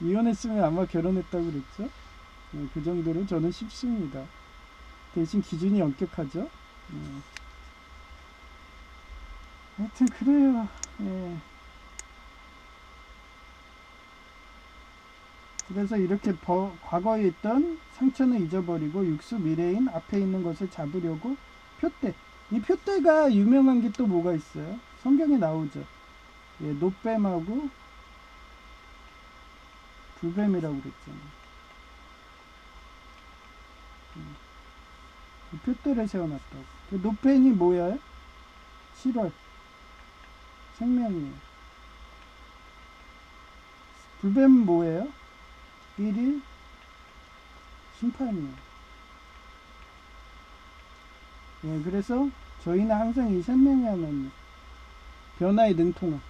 이혼했으면 아마 결혼했다고 그랬죠. 그 정도로 저는 쉽습니다. 대신 기준이 엄격하죠. 하여튼 그래요. 그래서 이렇게 과거에 있던 상처는 잊어버리고 육수 미래인 앞에 있는 것을 잡으려고 표대. 이 표대가 유명한 게 또 뭐가 있어요? 성경에 나오죠. 노뱀하고 불뱀이라고 그랬잖아요. 표대를 세워놨다고. 노뱀이 뭐야? 7월 생명이에요. 불뱀은 뭐예요? 1일 심판이에요. 그래서 저희는 항상 이 생명의 하나님, 변화에 능통한,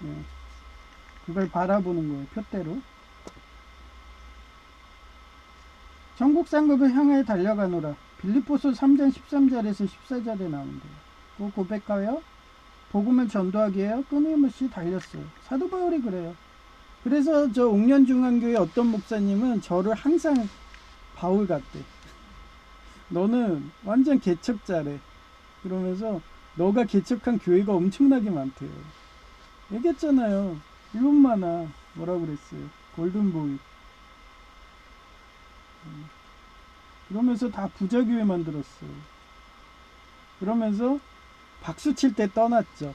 예, 그걸 바라보는 거예요. 표대로. 천국 상급을 향하여 달려가노라. 빌립보서 3장 13절에서 14절에 나오는데요. 그 고백하여 복음을 전도하기 위해 끊임없이 달렸어요. 사도 바울이 그래요. 그래서 저 옥년중앙교회 어떤 목사님은 저를 항상 바울 같대. 너는 완전 개척자래. 그러면서 너가 개척한 교회가 엄청나게 많대요. 얘기했잖아요. 일본 만화 뭐라고 그랬어요. 골든보이. 그러면서 다 부자교회 만들었어요. 그러면서 박수 칠 때 떠났죠.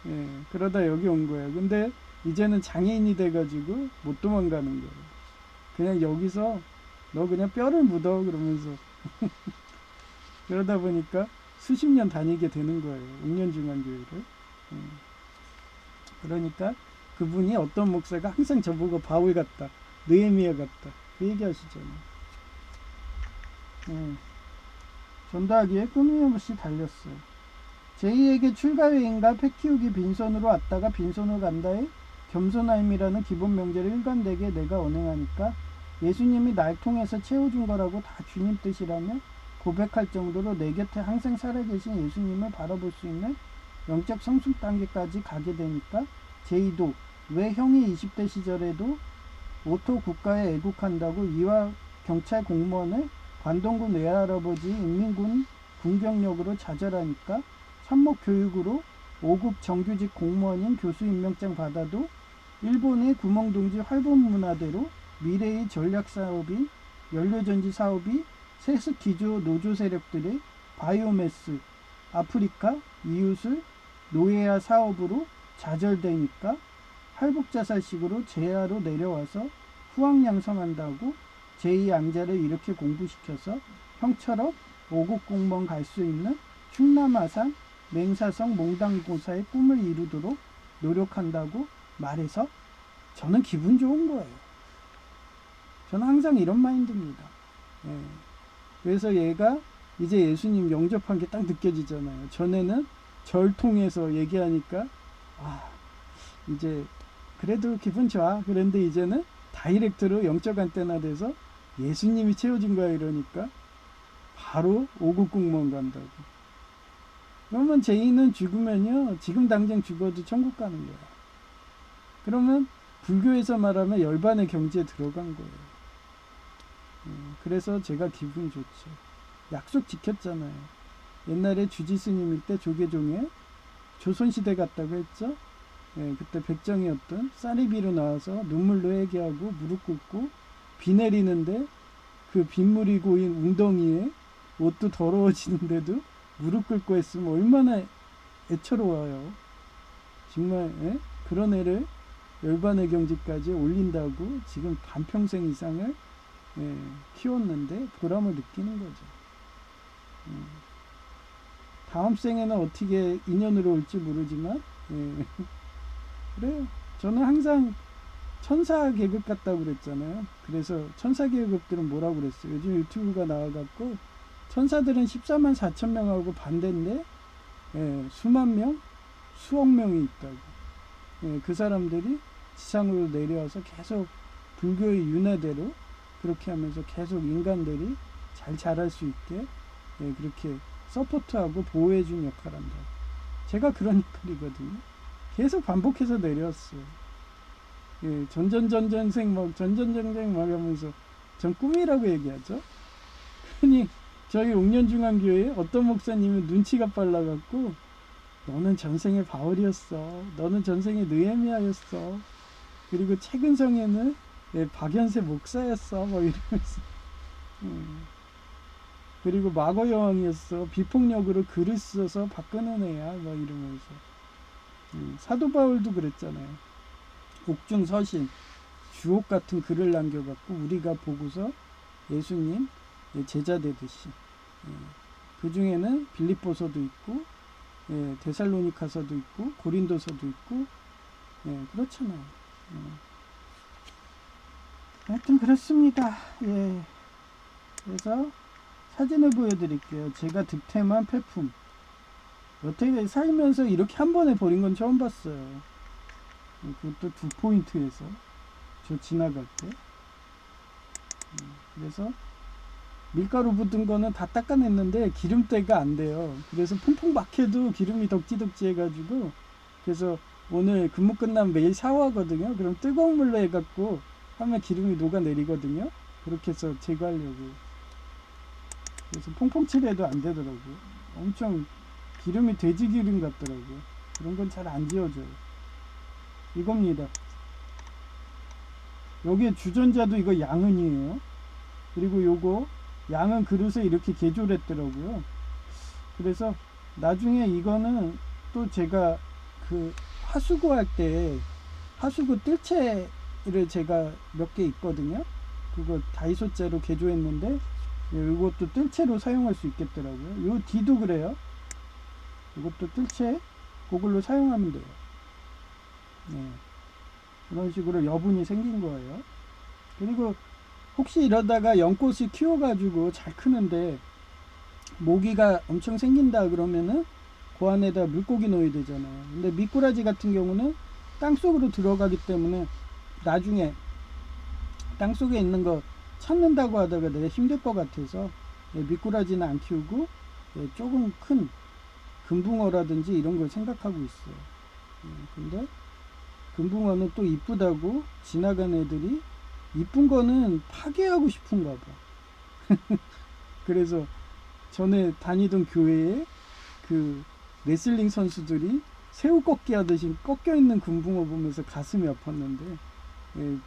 예, 그러다 여기 온 거예요. 근데 이제는 장애인이 돼가지고 못 도망가는 거예요. 그냥 여기서 너 그냥 뼈를 묻어 그러면서 그러다 보니까 수십 년 다니게 되는 거예요. 옥년중앙교회를. 그러니까 그분이 어떤 목사가 항상 저보고 바울 같다, 느헤미야 같다 그 얘기 하시잖아요. 전도하기에 끊임없이 달렸어요. 제2에게 출가여행과 폐 키우기 빈손으로 왔다가 빈손으로 간다에 겸손함이라는 기본 명제를 일관되게 내가 언행하니까 예수님이 날 통해서 채워준 거라고 다 주님 뜻이라며 고백할 정도로 내 곁에 항상 살아계신 예수님을 바라볼 수 있는 영적 성숙 단계까지 가게 되니까 제2도 왜 형이 20대 시절에도 오토 국가에 애국한다고 이화 경찰 공무원을 관동군 외할아버지 인민군 군경력으로 좌절하니까 참목 교육으로 5급 정규직 공무원인 교수 임명장 받아도 일본의 구멍둥지 활본 문화대로 미래의 전략 사업인 연료전지 사업이 세습 기조 노조 세력들의 바이오매스, 아프리카, 이웃을 노예화 사업으로 좌절되니까 할복자살식으로 제하로 내려와서 후황양성한다고 제2양자를 이렇게 공부시켜서 형처럼 5급 공무원 갈 수 있는 충남아산 맹사성 몽당고사의 꿈을 이루도록 노력한다고 말해서 저는 기분 좋은 거예요. 저는 항상 이런 마인드입니다. 예. 그래서 얘가 이제 예수님 영접한 게 딱 느껴지잖아요. 전에는 절 통해서 얘기하니까 이제 그래도 기분 좋아. 그런데 이제는 다이렉트로 영적 안테나 돼서 예수님이 채워진 거야 이러니까 바로 5급 공무원 간다고. 그러면 제2는 죽으면요. 지금 당장 죽어도 천국 가는 거야. 그러면 불교에서 말하면 열반의 경지에 들어간 거예요. 그래서 제가 기분이 좋죠. 약속 지켰잖아요. 옛날에 주지스님일 때 조계종에 조선시대 갔다고 했죠. 그때 백정이었던 쌀이비로 나와서 눈물로 회개하고 무릎 꿇고 비 내리는데 그 빗물이 고인 웅덩이에 옷도 더러워지는데도 무릎 꿇고 했으면 얼마나 애처로워요. 정말 그런 애를 열반의 경지까지 올린다고 지금 반평생 이상을 키웠는데 보람을 느끼는 거죠. 다음 생에는 어떻게 인연으로 올지 모르지만 그래요. 저는 항상 천사 계급 같다고 그랬잖아요. 그래서 천사 계급들은 뭐라고 그랬어요. 요즘 유튜브가 나와갖고 천사들은 14만 4천 명하고 반대인데 수만 명, 수억 명이 있다고. 그 사람들이 지상으로 내려와서 계속 불교의 윤회대로 그렇게 하면서 계속 인간들이 잘 자랄 수 있게 그렇게 서포트하고 보호해준 역할을 한다고. 제가 그런 역할이거든요. 계속 반복해서 내려왔어요. 전전전전생 막 하면서 전 꿈이라고 얘기하죠. 그러니 저희 옥년중앙교회에 어떤 목사님은 눈치가 빨라갖고 너는 전생에 바울이었어. 너는 전생에 느헤미야였어. 그리고 최근성에는 박연세 목사였어. 뭐 이러면서. 그리고 마거 여왕이었어. 비폭력으로 글을 써서 바꾸는 애야. 뭐 이러면서. 사도 바울도 그랬잖아요. 옥중 서신, 주옥 같은 글을 남겨갖고 우리가 보고서 예수님 제자 되듯이. 그 중에는 빌립보서도 있고, 데살로니카서도 있고, 고린도서도 있고, 그렇잖아요. 하여튼 그렇습니다. 그래서 사진을 보여드릴게요. 제가 득템한 폐품. 여태까지 살면서 이렇게 한 번에 버린 건 처음 봤어요. 그것도 2포인트에서 저 지나갈 때. 그래서 밀가루 묻은 거는 다 닦아냈는데 기름때가 안 돼요. 그래서 퐁퐁 막혀도 기름이 덕지덕지 해가지고, 그래서 오늘 근무 끝나면 매일 샤워하거든요. 그럼 뜨거운 물로 해갖고 하면 기름이 녹아내리거든요. 그렇게 해서 제거하려고. 그래서 퐁퐁 칠해도 안 되더라고요. 엄청 기름이 돼지 기름 같더라고요. 그런 건 잘 안 지워져요. 이겁니다. 여기에 주전자도 이거 양은이에요. 그리고 요거 양은 그릇에 이렇게 개조했더라고요. 그래서 나중에 이거는 또 제가 그 하수구 할 때 하수구 뜰채를 제가 몇 개 있거든요. 그거 다이소째로 개조했는데 이것도 뜰채로 사용할 수 있겠더라고요. 요 뒤도 그래요. 이것도 뜰채 그걸로 사용하면 돼요. 네. 이런 식으로 여분이 생긴 거예요. 그리고 혹시 이러다가 연꽃을 키워가지고 잘 크는데 모기가 엄청 생긴다 그러면은 그 안에다 물고기 넣어야 되잖아요. 근데 미꾸라지 같은 경우는 땅속으로 들어가기 때문에 나중에 땅속에 있는 거 찾는다고 하다가 내가 힘들 것 같아서 미꾸라지는 안 키우고 조금 큰 금붕어라든지 이런 걸 생각하고 있어요. 근데 금붕어는 또 이쁘다고 지나간 애들이 이쁜 거는 파괴하고 싶은가 봐. 그래서 전에 다니던 교회에 그 레슬링 선수들이 새우 꺾기 하듯이 꺾여 있는 금붕어 보면서 가슴이 아팠는데,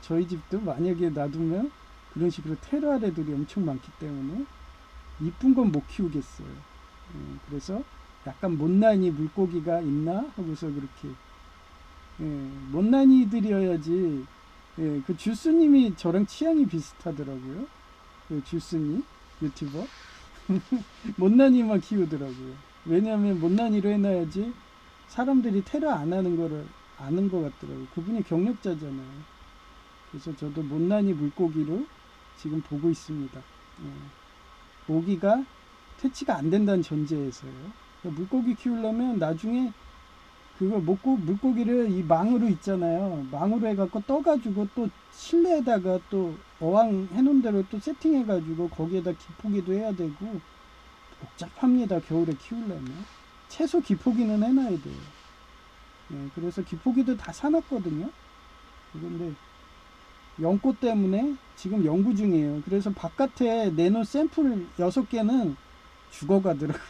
저희 집도 만약에 놔두면 그런 식으로 테러할 애들이 엄청 많기 때문에 이쁜 건 못 키우겠어요. 그래서 약간 못난이 물고기가 있나 하고서 그렇게, 못난이들이어야지. 그 주스님이 저랑 취향이 비슷하더라고요. 그 주스님 유튜버 못난이만 키우더라고요. 왜냐하면 못난이로 해놔야지 사람들이 테러 안 하는 거를 아는 것 같더라고요. 그분이 경력자잖아요. 그래서 저도 못난이 물고기로 지금 보고 있습니다. 모기가 퇴치가 안 된다는 전제에서요. 그러니까 물고기 키우려면 나중에 그거 물고기를 이 망으로 있잖아요. 망으로 해갖고 떠가지고 또 실내에다가 또 어항 해놓은 대로 또 세팅해가지고 거기에다 기포기도 해야 되고 복잡합니다. 겨울에 키우려면 최소 기포기는 해놔야 돼요. 그래서 기포기도 다 사놨거든요. 그런데 연꽃 때문에 지금 연구 중이에요. 그래서 바깥에 내놓은 샘플 6개는 죽어가더라고요.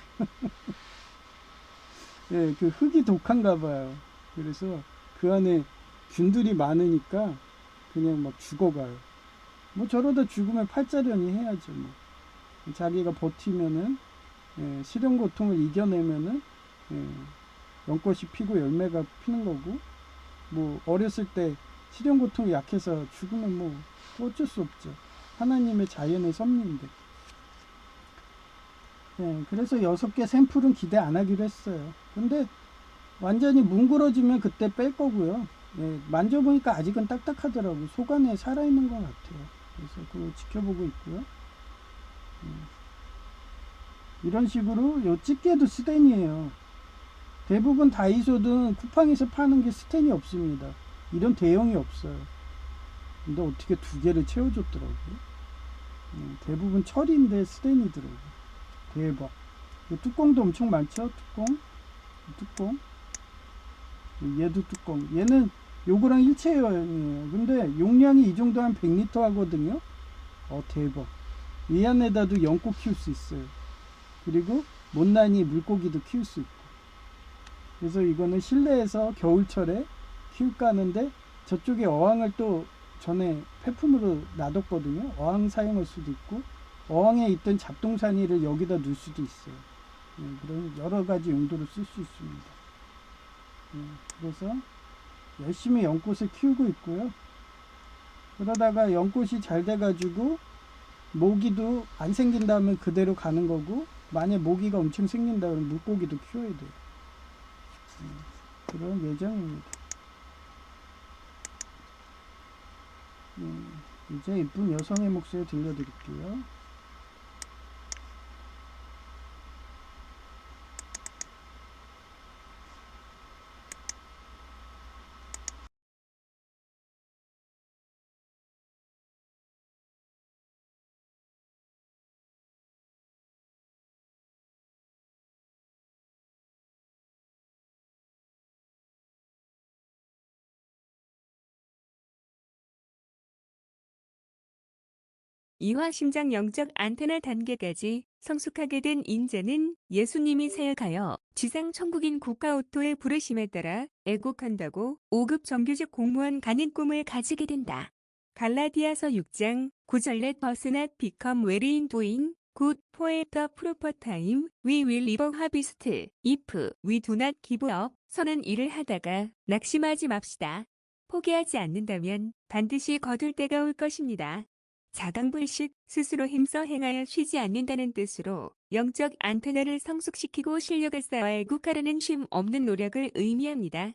그 흙이 독한가 봐요. 그래서 그 안에 균들이 많으니까 그냥 막 죽어가요. 뭐 저러다 죽으면 팔자련이 해야죠. 뭐. 자기가 버티면은, 실현 고통을 이겨내면은, 연꽃이 피고 열매가 피는 거고, 뭐 어렸을 때 실현 고통이 약해서 죽으면 뭐 어쩔 수 없죠. 하나님의 자연의 섭리인데. 그래서 6개 샘플은 기대 안 하기로 했어요. 근데 완전히 뭉그러지면 그때 뺄 거고요. 만져보니까 아직은 딱딱하더라고요. 속 안에 살아있는 것 같아요. 그래서 그거 지켜보고 있고요. 이런 식으로 요 집게도 스텐이에요. 대부분 다이소든 쿠팡에서 파는 게 스텐이 없습니다. 이런 대형이 없어요. 근데 어떻게 2개를 채워줬더라고요. 대부분 철인데 스텐이더라고요. 대박. 뚜껑도 엄청 많죠? 뚜껑. 얘도 뚜껑. 얘는 요거랑 일체형이에요. 근데 용량이 이 정도 한 100리터 하거든요. 대박. 이 안에다도 연꽃 키울 수 있어요. 그리고 못난이 물고기도 키울 수 있고. 그래서 이거는 실내에서 겨울철에 키울까 하는데 저쪽에 어항을 또 전에 폐품으로 놔뒀거든요. 어항 사용할 수도 있고 어항에 있던 잡동사니를 여기다 넣을 수도 있어요. 그런 여러 가지 용도로 쓸 수 있습니다. 그래서 열심히 연꽃을 키우고 있고요. 그러다가 연꽃이 잘 돼가지고 모기도 안 생긴다면 그대로 가는 거고, 만약 모기가 엄청 생긴다 그러면 물고기도 키워야 돼요. 그런 예정입니다. 이제 이쁜 여성의 목소리 들려드릴게요. 이화 심장 영적 안테나 단계까지 성숙하게 된 인자는 예수님이 사역하여 지상 천국인 국가오토의 부르심에 따라 애국한다고 5급 정규직 공무원 가는 꿈을 가지게 된다. 갈라디아서 6장 9절 Let us not become weary in doing good, for at the proper time we will reap a harvest. If we do not give up, 선한 일을 하다가 낙심하지 맙시다. 포기하지 않는다면 반드시 거둘 때가 올 것입니다. 자강불식, 스스로 힘써 행하여 쉬지 않는다는 뜻으로 영적 안테나를 성숙시키고 실력을 쌓아 애국하려는 쉼 없는 노력을 의미합니다.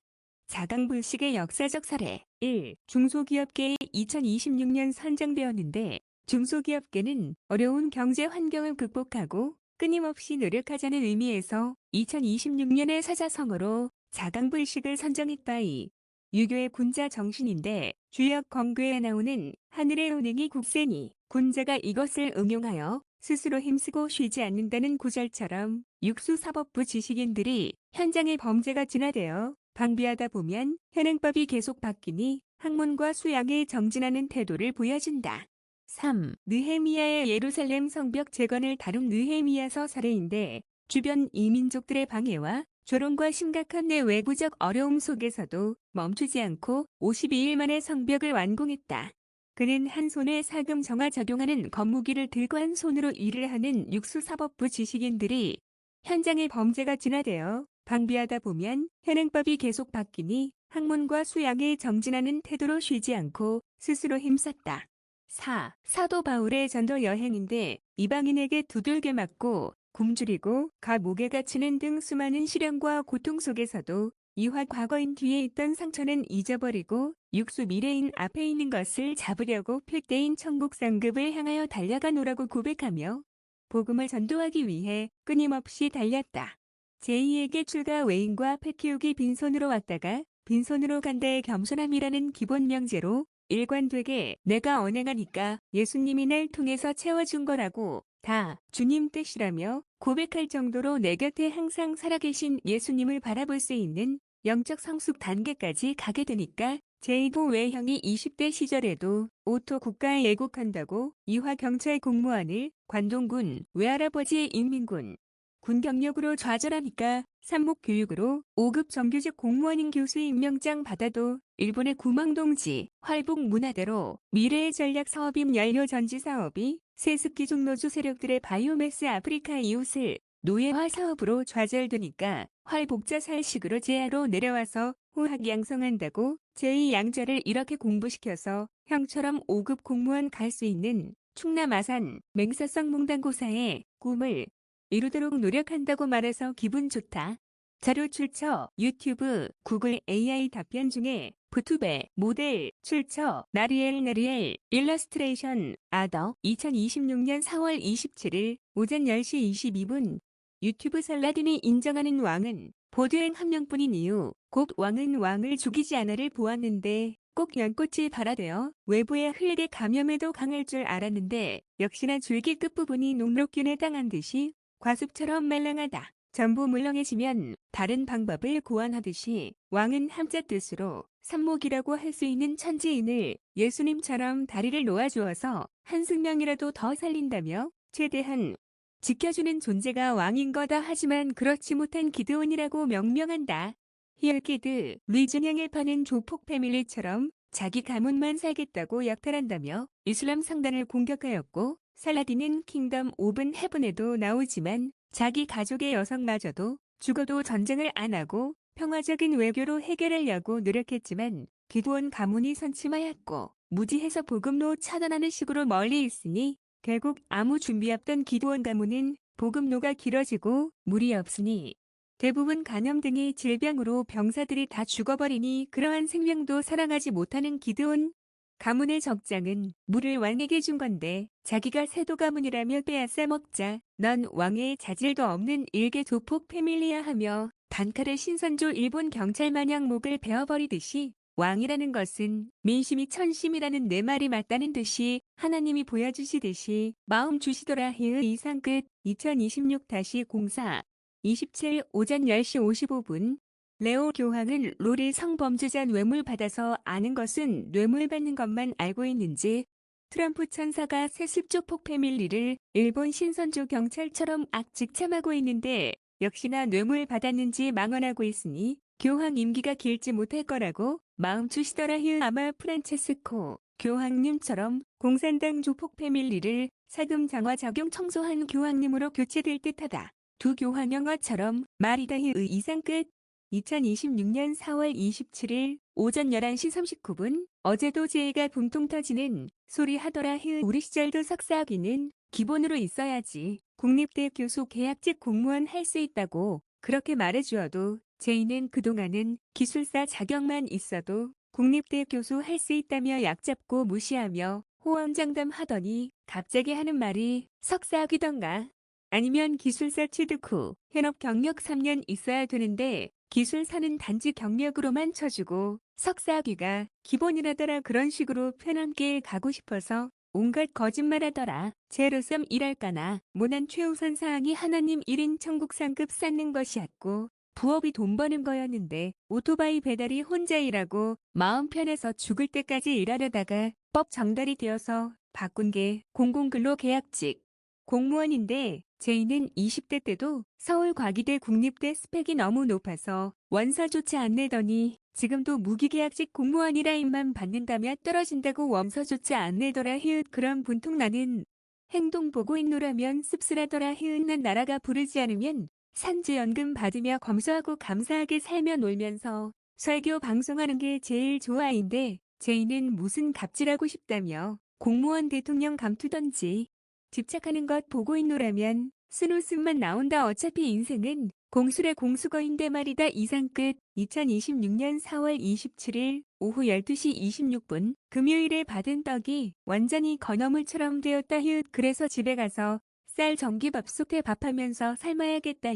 자강불식의 역사적 사례 1. 중소기업계에 2026년 선정되었는데 중소기업계는 어려운 경제 환경을 극복하고 끊임없이 노력하자는 의미에서 2026년의 사자성어로 자강불식을 선정했다. 이 유교의 군자 정신인데 주역 건교에 나오는 하늘의 은행이 국세니 군자가 이것을 응용하여 스스로 힘쓰고 쉬지 않는다는 구절처럼 육수사법부 지식인들이 현장의 범죄가 진화되어 방비하다 보면 현행법이 계속 바뀌니 학문과 수양에 정진하는 태도를 보여준다. 3. 느헤미야의 예루살렘 성벽 재건을 다룬 느헤미야서 사례인데 주변 이민족들의 방해와 조롱과 심각한 내외부적 어려움 속에서도 멈추지 않고 52일 만에 성벽을 완공했다. 그는 한 손에 사금 정화 적용하는 건무기를 들고 한 손으로 일을 하는 육수사법부 지식인들이 현장의 범죄가 진화되어 방비하다 보면 현행법이 계속 바뀌니 학문과 수양에 정진하는 태도로 쉬지 않고 스스로 힘썼다. 4. 사도 바울의 전도 여행인데 이방인에게 두들겨 맞고 굶주리고 감옥에 갇히는 등 수많은 시련과 고통 속에서도 이화 과거인 뒤에 있던 상처는 잊어버리고 육수 미래인 앞에 있는 것을 잡으려고 필대인 천국 상급을 향하여 달려가노라고 고백하며 복음을 전도하기 위해 끊임없이 달렸다. 제2에게 출가 외인과 폐 키우기 빈손으로 왔다가 빈손으로 간다의 겸손함이라는 기본 명제로 일관되게 내가 언행하니까 예수님이 날 통해서 채워준 거라고 다 주님 뜻이라며 고백할 정도로 내 곁에 항상 살아계신 예수님을 바라볼 수 있는 영적 성숙 단계까지 가게 되니까 제2부 외형이 20대 시절에도 오토 국가에 애국한다고 이화 경찰 공무원을 관동군 외할아버지의 인민군 군 경력으로 좌절하니까 삼목 교육으로 5급 정규직 공무원인 교수 임명장 받아도 일본의 구멍동지 활북 문화대로 미래의 전략 사업임 연료 전지 사업이 세습기종 노조 세력들의 바이오매스 아프리카 이웃을 노예화 사업으로 좌절되니까 활복자살식으로 제하로 내려와서 후학 양성한다고 제2양자를 이렇게 공부시켜서 형처럼 5급 공무원 갈 수 있는 충남 아산 맹사성 몽당고사의 꿈을 이루도록 노력한다고 말해서 기분 좋다. 자료 출처 유튜브 구글 AI 답변 중에 부투베 모델 출처 나리엘 일러스트레이션 아더 2026년 4월 27일 오전 10시 22분 유튜브 살라딘이 인정하는 왕은 보드행 한 명뿐인 이유 곧 왕은 왕을 죽이지 않아를 보았는데 꼭 연꽃이 발화되어 외부의 흙에 감염에도 강할 줄 알았는데 역시나 줄기 끝부분이 녹록균에 당한 듯이 과습처럼 말랑하다. 전부 물렁해지면 다른 방법을 고안하듯이 왕은 함자 뜻으로 삽목이라고 할 수 있는 천지인을 예수님처럼 다리를 놓아주어서 한승 명이라도 더 살린다며 최대한 지켜주는 존재가 왕인 거다 하지만 그렇지 못한 기드온이라고 명명한다. 히얼키드 리준양에 파는 조폭 패밀리처럼 자기 가문만 살겠다고 약탈한다며 이슬람 상단을 공격하였고 살라딘은 킹덤 오브 헤븐에도 나오지만 자기 가족의 여성마저도 죽어도 전쟁을 안 하고 평화적인 외교로 해결하려고 노력했지만 기드온 가문이 선침하였고 무지해서 복음로 차단하는 식으로 멀리 있으니 결국 아무 준비 없던 기드온 가문은 복음로가 길어지고 물이 없으니 대부분 간염 등의 질병으로 병사들이 다 죽어버리니 그러한 생명도 사랑하지 못하는 기드온 가문의 적장은 물을 왕에게 준 건데 자기가 세도 가문이라며 빼앗아 먹자 넌 왕의 자질도 없는 일개 조폭 패밀리야 하며 단칼에 신선조 일본 경찰 마냥 목을 베어버리듯이 왕이라는 것은 민심이 천심이라는 내 말이 맞다는 듯이 하나님이 보여주시듯이 마음 주시더라. 해의 이상 끝 2026-04 27 오전 10시 55분 레오 교황은 롤이 성범죄자 뇌물 받아서 아는 것은 뇌물 받는 것만 알고 있는지 트럼프 천사가 세습조폭 패밀리를 일본 신선조 경찰처럼 악직참하고 있는데 역시나 뇌물 받았는지 망언하고 있으니 교황 임기가 길지 못할 거라고 마음 주시더라. 아마 프란체스코 교황님처럼 공산당 조폭 패밀리를 사금 장화 작용 청소한 교황님으로 교체될 듯하다. 두 교황 영화처럼 말이다. 이상 끝. 2026년 4월 27일 오전 11시 39분 어제도 제의가 붕통 터지는 소리 하더라. 우리 시절도 석사학위는 기본으로 있어야지 국립대 교수 계약직 공무원 할 수 있다고 그렇게 말해주어도 제의는 그동안은 기술사 자격만 있어도 국립대 교수 할 수 있다며 약잡고 무시하며 호언장담 하더니 갑자기 하는 말이 석사학위던가 아니면 기술사 취득 후 현업 경력 3년 있어야 되는데 기술사는 단지 경력으로만 쳐주고 석사학위가 기본이라더라. 그런 식으로 편한 길 가고 싶어서 온갖 거짓말하더라. 제로섬 일할까나 모난 최우선 사항이 하나님 1인 천국 상급 쌓는 것이었고 부업이 돈 버는 거였는데 오토바이 배달이 혼자 일하고 마음 편해서 죽을 때까지 일하려다가 법 정달이 되어서 바꾼 게 공공근로계약직 공무원인데 제이는 20대 때도 서울과기대 국립대 스펙이 너무 높아서 원서조차 안 내더니 지금도 무기계약직 공무원이라인만 받는다며 떨어진다고 원서조차 안 내더라. 그런 분통 나는 행동 보고 있노라면 씁쓸하더라. 난 나라가 부르지 않으면 산재연금 받으며 검소하고 감사하게 살며 놀면서 설교 방송하는 게 제일 좋아인데 제이는 무슨 갑질하고 싶다며 공무원 대통령 감투던지 집착하는 것 보고 있노라면 쓴웃음만 나온다. 어차피 인생은 공술의 공수거인데 말이다. 이상 끝. 2026년 4월 27일 오후 12시 26분 금요일에 받은 떡이 완전히 건어물처럼 되었다. 그래서 집에 가서 쌀 전기밥솥에 밥하면서 삶아야겠다.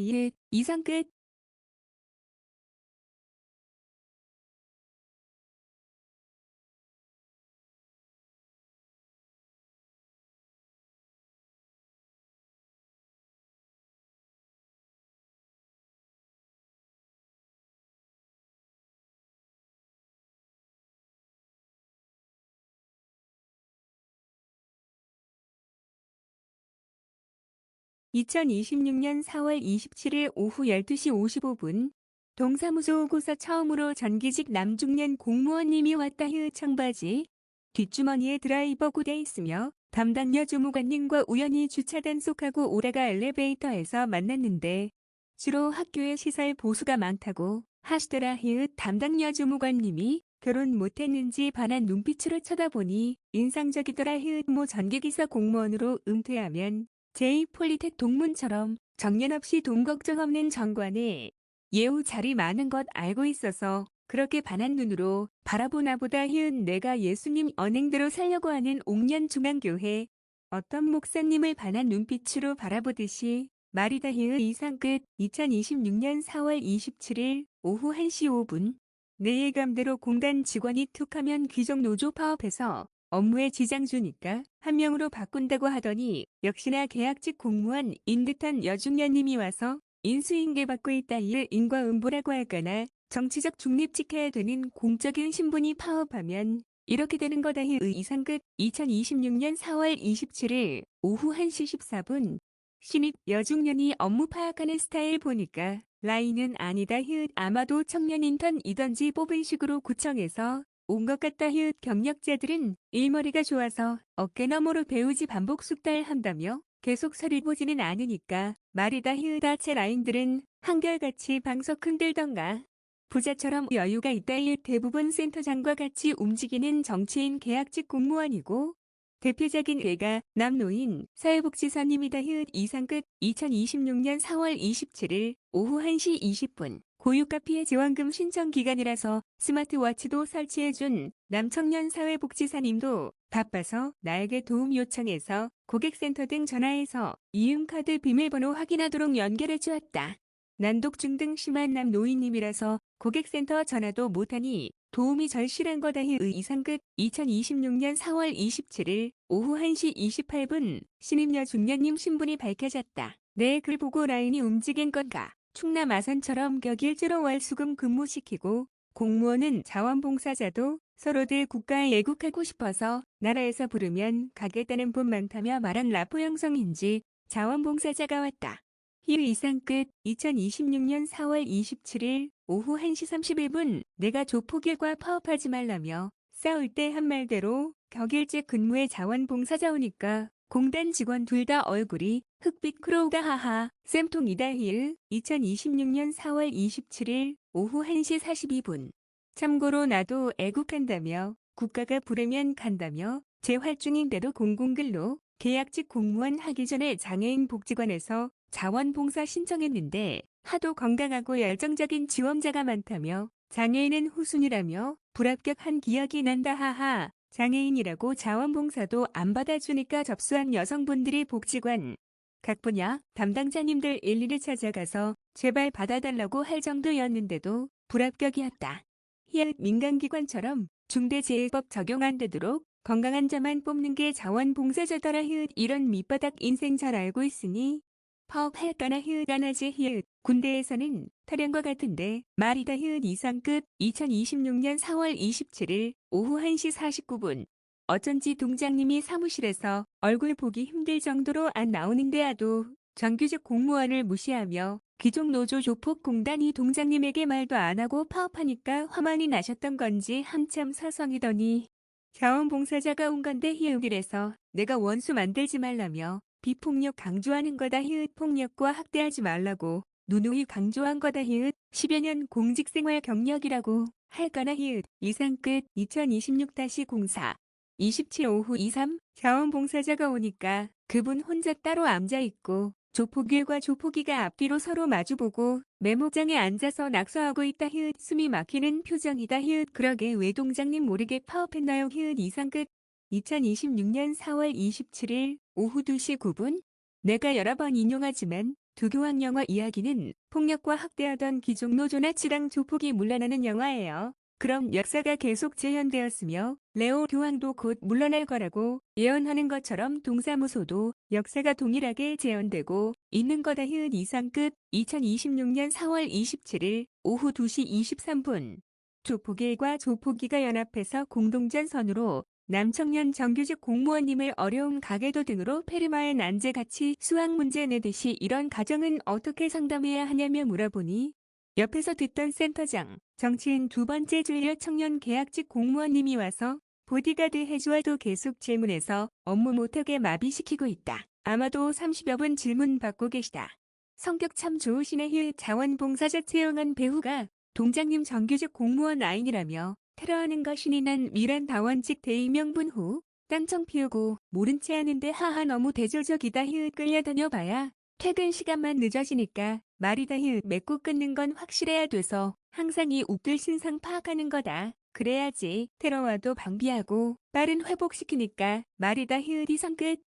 이상 끝. (2026년 4월 27일) 오후 12시 55분 동사무소 오고서 처음으로 전기직 남중년 공무원님이 왔다. 청바지 뒷주머니에 드라이버 구대 있으며 담당 여주무관님과 우연히 주차 단속하고 오다가 엘리베이터에서 만났는데 주로 학교에 시설 보수가 많다고 하시더라. 담당 여주무관님이 결혼 못했는지 반한 눈빛으로 쳐다보니 인상적이더라. 모 전기기사 공무원으로 은퇴하면 제2폴리텍 동문처럼 정년 없이 돈 걱정 없는 정관에 예우 자리 많은 것 알고 있어서 그렇게 반한 눈으로 바라보나 보다. 내가 예수님 언행대로 살려고 하는 옥년 중앙교회 어떤 목사님을 반한 눈빛으로 바라보듯이 말이다. 이상 끝. 2026년 4월 27일 오후 1시 5분 내 예감대로 공단 직원이 툭하면 귀족 노조 파업해서 업무에 지장 주니까 한 명으로 바꾼다고 하더니 역시나 계약직 공무원인 듯한 여중년님이 와서 인수인계 받고 있다. 이를 인과응보라고 할까나 정치적 중립 지켜야 되는 공적인 신분이 파업하면 이렇게 되는 거다. 이상 끝. 2026년 4월 27일 오후 1시 14분 신입 여중년이 업무 파악하는 스타일 보니까 라인은 아니다. 아마도 청년 인턴이던지 뽑은 식으로 구청에서 온 것 같다. 경력자들은 일머리가 좋아서 어깨너머로 배우지 반복 숙달한다며 계속 서류 보지는 않으니까 말이다. 다체 라인들은 한결같이 방석 흔들던가 부자처럼 여유가 있다. 대부분 센터장과 같이 움직이는 정치인 계약직 공무원이고 대표적인 예가 남노인 사회복지사님이다. 이상 끝. 2026년 4월 27일 오후 1시 20분 고유가 피해 지원금 신청 기간이라서 스마트워치도 설치해준 남청년 사회복지사님도 바빠서 나에게 도움 요청해서 고객센터 등 전화해서 이음카드 비밀번호 확인하도록 연결해 주었다. 난독증 등 심한 남노인님이라서 고객센터 전화도 못하니 도움이 절실한 거다. 이상 끝. 2026년 4월 27일 오후 1시 28분 신임여 중년님 신분이 밝혀졌다. 내 글 보고 라인이 움직인 건가? 충남 아산처럼 격일제로 월수금 근무시키고 공무원은 자원봉사자도 서로들 국가에 애국하고 싶어서 나라에서 부르면 가겠다는 분 많다며 말한 라포 형성인지 자원봉사자가 왔다. 희의 이상 끝. 2026년 4월 27일 오후 1시 31분 내가 조폭일과 파업하지 말라며 싸울 때 한 말대로 격일제 근무에 자원봉사자 오니까 공단 직원 둘 다 얼굴이 흑빛 크로우가 하하. 쌤통이다 힐. 2026년 4월 27일 오후 1시 42분. 참고로 나도 애국한다며 국가가 부르면 간다며 재활중인데도 공공근로 계약직 공무원 하기 전에 장애인 복지관에서 자원봉사 신청했는데 하도 건강하고 열정적인 지원자가 많다며 장애인은 후순위라며 불합격한 기억이 난다 하하. 장애인이라고 자원봉사도 안 받아주니까 접수한 여성분들이 복지관 각 분야 담당자님들 일일이 찾아가서 제발 받아달라고 할 정도였는데도 불합격이었다. 희한 민간기관처럼 중대재해법 적용 안 되도록 건강한 자만 뽑는 게 자원봉사자더라 히읗. 이런 밑바닥 인생 잘 알고 있으니 파업할까나 히읗 안 하지 히읗. 군대에서는 타령과 같은데 말이다 히읗. 이상 끝. 2026년 4월 27일 오후 1시 49분. 어쩐지 동장님이 사무실에서 얼굴 보기 힘들 정도로 안 나오는데야도 정규직 공무원을 무시하며 귀족노조 조폭공단이 동장님에게 말도 안 하고 파업하니까 화만이 나셨던 건지 한참 서성이더니 자원봉사자가 온 건데 히읗이래서 내가 원수 만들지 말라며 비폭력 강조하는 거다 히읗. 폭력과 학대하지 말라고 누누이 강조한 거다 히읗. 10여 년 공직생활 경력이라고 할까나 히읗. 이상 끝. 2026-04 27 오후 23 자원봉사자가 오니까 그분 혼자 따로 앉아있고 조폭일과 조폭이가 앞뒤로 서로 마주보고 메모장에 앉아서 낙서하고 있다 히읗. 숨이 막히는 표정이다 히읗. 그러게 왜 동장님 모르게 파업했나요 히읗. 이상 끝. 2026년 4월 27일 오후 2시 9분 내가 여러 번 인용하지만 두교황 영화 이야기는 폭력과 학대하던 귀족노조나 치랑 조폭이 물러나는 영화예요. 그럼 역사가 계속 재현되었으며 레오 교황도 곧 물러날 거라고 예언하는 것처럼 동사무소도 역사가 동일하게 재현되고 있는 거다 히읗. 이상 끝. 2026년 4월 27일 오후 2시 23분 조폭일과 조폭이가 연합해서 공동전선으로 남청년 정규직 공무원님을 어려움 가계도 등으로 페르마의 난제같이 수학 문제 내듯이 이런 가정은 어떻게 상담해야 하냐며 물어보니 옆에서 듣던 센터장, 정치인 두 번째 줄려 청년 계약직 공무원님이 와서 보디가드 해주와도 계속 질문해서 업무 못하게 마비시키고 있다. 아마도 30여 분 질문 받고 계시다. 성격 참 좋으시네 히읗. 자원봉사자 채용한 배우가 동장님 정규직 공무원 아인이라며 테러하는 것이니 난 미란 다원직 대의명분 후 딴청 피우고 모른 채 하는데 하하 너무 대조적이다 히읗. 끌려다녀 봐야 퇴근 시간만 늦어지니까 말이다 히읗. 맺고 끊는 건 확실해야 돼서 항상 이 웃길 신상 파악하는 거다. 그래야지 테러와도 방비하고 빠른 회복시키니까 말이다 히읗. 이상 끝.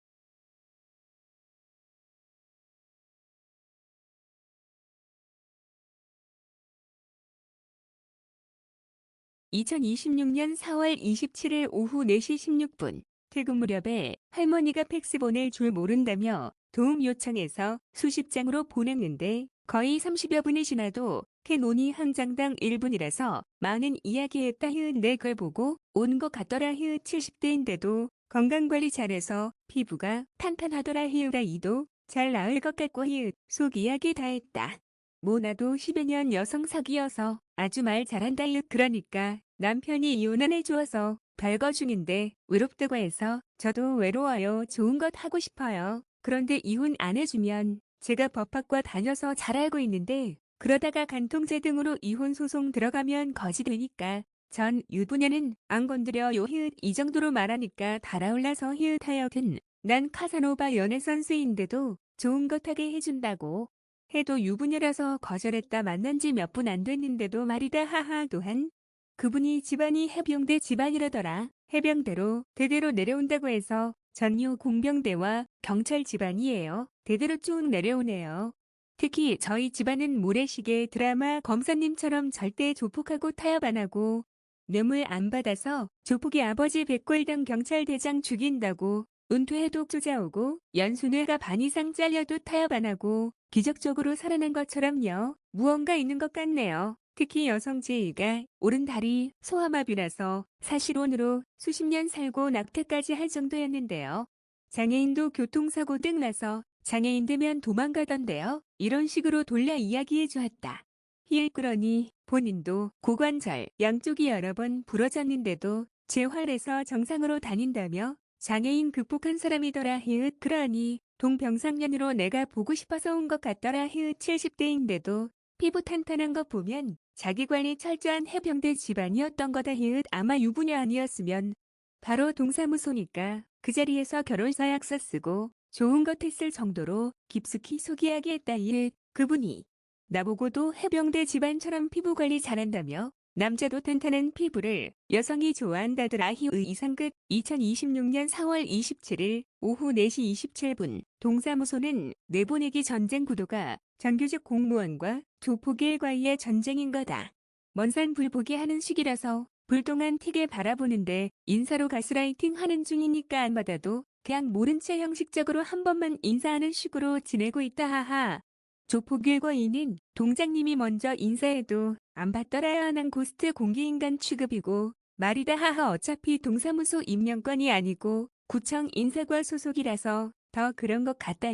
2026년 4월 27일 오후 4시 16분 퇴근 무렵에 할머니가 팩스 보낼 줄 모른다며 도움 요청해서 수십 장으로 보냈는데 거의 30여 분이 지나도 캐논이 한 장당 1분이라서 많은 이야기했다 히읗. 내 걸 보고 온 것 같더라 히읗. 70대인데도 건강관리 잘해서 피부가 탄탄하더라 히읗. 아이도 잘 나을 것 같고 히읗. 속 이야기 다 했다. 뭐 나도 10여 년 여성 사귀어서 아주 말 잘한다 히읗. 그러니까 남편이 이혼 안 해주어서 발거 중인데 외롭다고 해서 저도 외로워요. 좋은 것 하고 싶어요. 그런데 이혼 안 해주면 제가 법학과 다녀서 잘 알고 있는데 그러다가 간통죄 등으로 이혼 소송 들어가면 거지 되니까 전 유부녀는 안 건드려요 히읗. 이 정도로 말하니까 달아올라서 히읗. 하여튼 난 카사노바 연애 선수인데도 좋은 것 하게 해준다고 해도 유부녀라서 거절했다. 만난 지 몇 분 안 됐는데도 말이다 하하. 또한 그분이 집안이 해병대 집안이라더라. 해병대로 대대로 내려온다고 해서 전유 공병대와 경찰 집안이에요. 대대로 쭉 내려오네요. 특히 저희 집안은 모래시계 드라마 검사님처럼 절대 조폭하고 타협 안 하고 뇌물 안 받아서 조폭이 아버지 백골당 경찰대장 죽인다고 은퇴해도 쫓아오고 연수뇌가 반 이상 잘려도 타협 안 하고 기적적으로 살아난 것처럼요. 무언가 있는 것 같네요. 특히 여성 제2가 오른 다리 소아마비라서 사실혼으로 수십 년 살고 낙태까지 할 정도였는데요. 장애인도 교통사고 등 나서 장애인 되면 도망가던데요. 이런 식으로 돌려 이야기해 주었다. 그러니 본인도 고관절 양쪽이 여러 번 부러졌는데도 재활해서 정상으로 다닌다며 장애인 극복한 사람이더라. 그러니 동병상련으로 내가 보고 싶어서 온 것 같더라. 70대인데도 피부 탄탄한 거 보면 자기관리 철저한 해병대 집안이었던 거다. 아마 유부녀 아니었으면 바로 동사무소니까 그 자리에서 결혼서약서 쓰고 좋은 것 했을 정도로 깊숙이 소개하게 했다. 그분이 나보고도 해병대 집안처럼 피부 관리 잘한다며 남자도 탄탄한 피부를 여성이 좋아한다더라. 이상 끝. 2026년 4월 27일 오후 4시 27분 동사무소는 내보내기 전쟁 구도가 정규직 공무원과 조폭의 일과의 전쟁인 거다. 먼산 불보기 하는 시기라서 불똥한 틱에 바라보는데 인사로 가스라이팅 하는 중이니까 안 받아도 그냥 모른 채 형식적으로 한 번만 인사하는 식으로 지내고 있다. 하하. 조폭일과인은 동장님이 먼저 인사해도 안 받더라야 난 고스트 공기인간 취급이고 말이다. 하하. 어차피 동사무소 임명권이 아니고 구청 인사과 소속이라서 더 그런 것 같다.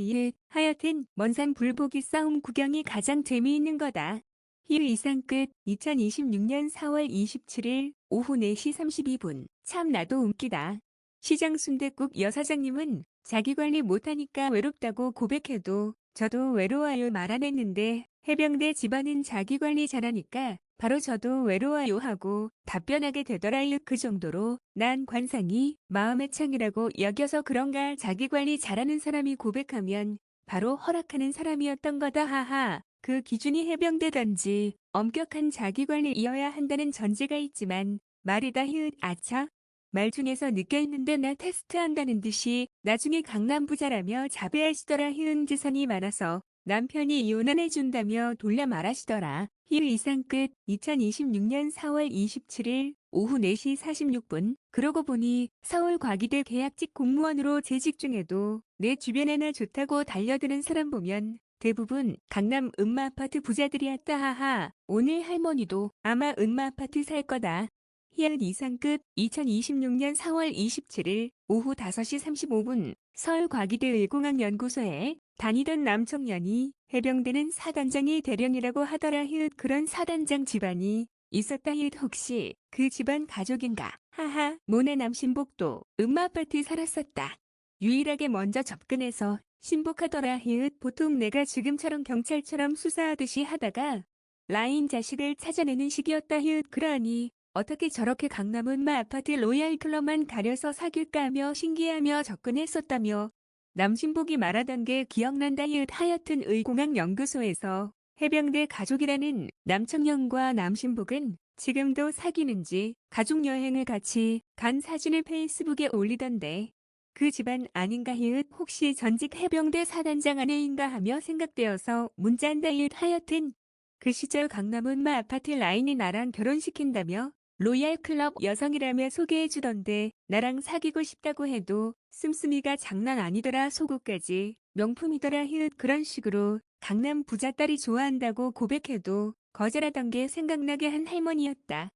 하여튼 먼산 불보기 싸움 구경이 가장 재미있는 거다. 이상 끝. 2026년 4월 27일 오후 4시 32분. 참 나도 웃기다. 시장 순댓국 여사장님은 자기 관리 못하니까 외롭다고 고백해도 저도 외로워요 말 안 했는데 해병대 집안은 자기 관리 잘하니까 바로 저도 외로워요 하고 답변하게 되더라요. 그 정도로 난 관상이 마음의 창이라고 여겨서 그런가. 자기 관리 잘하는 사람이 고백하면 바로 허락하는 사람이었던 거다. 하하. 그 기준이 해병대던지 엄격한 자기 관리이어야 한다는 전제가 있지만 말이다. 아차. 말 중에서 느껴있는데 나 테스트한다는 듯이 나중에 강남 부자라며 자배하시더라. 지선이 많아서 남편이 이혼 안 해준다며 돌려 말하시더라. 이상 끝. 2026년 4월 27일 오후 4시 46분. 그러고 보니 서울과기대 계약직 공무원으로 재직 중에도 내 주변에나 좋다고 달려드는 사람 보면 대부분 강남 음마아파트 부자들이었다. 하하. 오늘 할머니도 아마 음마아파트 살 거다. 이상 끝. 2026년 4월 27일 오후 5시 35분 서울과기대 의공학연구소에 다니던 남청년이 해병대는 사단장이 대령이라고 하더라. 그런 사단장 집안이 있었다. 혹시 그 집안 가족인가? 하하. 모네 남신복도 음마아파트 살았었다. 유일하게 먼저 접근해서 신복하더라. 보통 내가 지금처럼 경찰처럼 수사하듯이 하다가 라인 자식을 찾아내는 식이었다. 그러니 어떻게 저렇게 강남 음마 아파트 로얄클럽만 가려서 사귈까 하며 신기해하며 접근했었다며 남신복이 말하던 게 기억난다. 하여튼 의공학연구소에서 해병대 가족이라는 남청년과 남신복은 지금도 사귀는지 가족여행을 같이 간 사진을 페이스북에 올리던데 그 집안 아닌가. 혹시 전직 해병대 사단장 아내인가 하며 생각되어서 문자한다. 하여튼 그 시절 강남 음마 아파트 라인이 나랑 결혼시킨다며 로얄클럽 여성이라며 소개해주던데 나랑 사귀고 싶다고 해도 씀씀이가 장난 아니더라. 속옷까지 명품이더라. 그런 식으로 강남 부자딸이 좋아한다고 고백해도 거절하던 게 생각나게 한 할머니였다.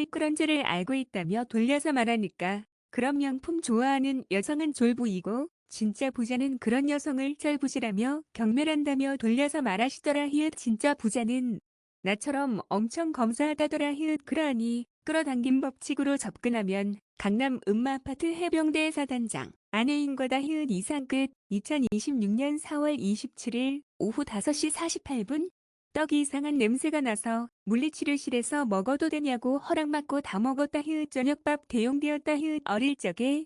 그런 줄을 알고 있다며 돌려서 말하니까 그런 명품 좋아하는 여성은 졸부이고 진짜 부자는 그런 여성을 쩔부지라며 경멸한다며 돌려서 말하시더라. 진짜 부자는 나처럼 엄청 검소하다더라. 그러니 끌어당긴 법칙으로 접근하면 강남 음마아파트 해병대 사단장 아내인 거다. 이상 끝. 2026년 4월 27일 오후 5시 48분 떡이 이상한 냄새가 나서 물리치료실에서 먹어도 되냐고 허락받고 다 먹었다. 저녁밥 대용되었다. 어릴 적에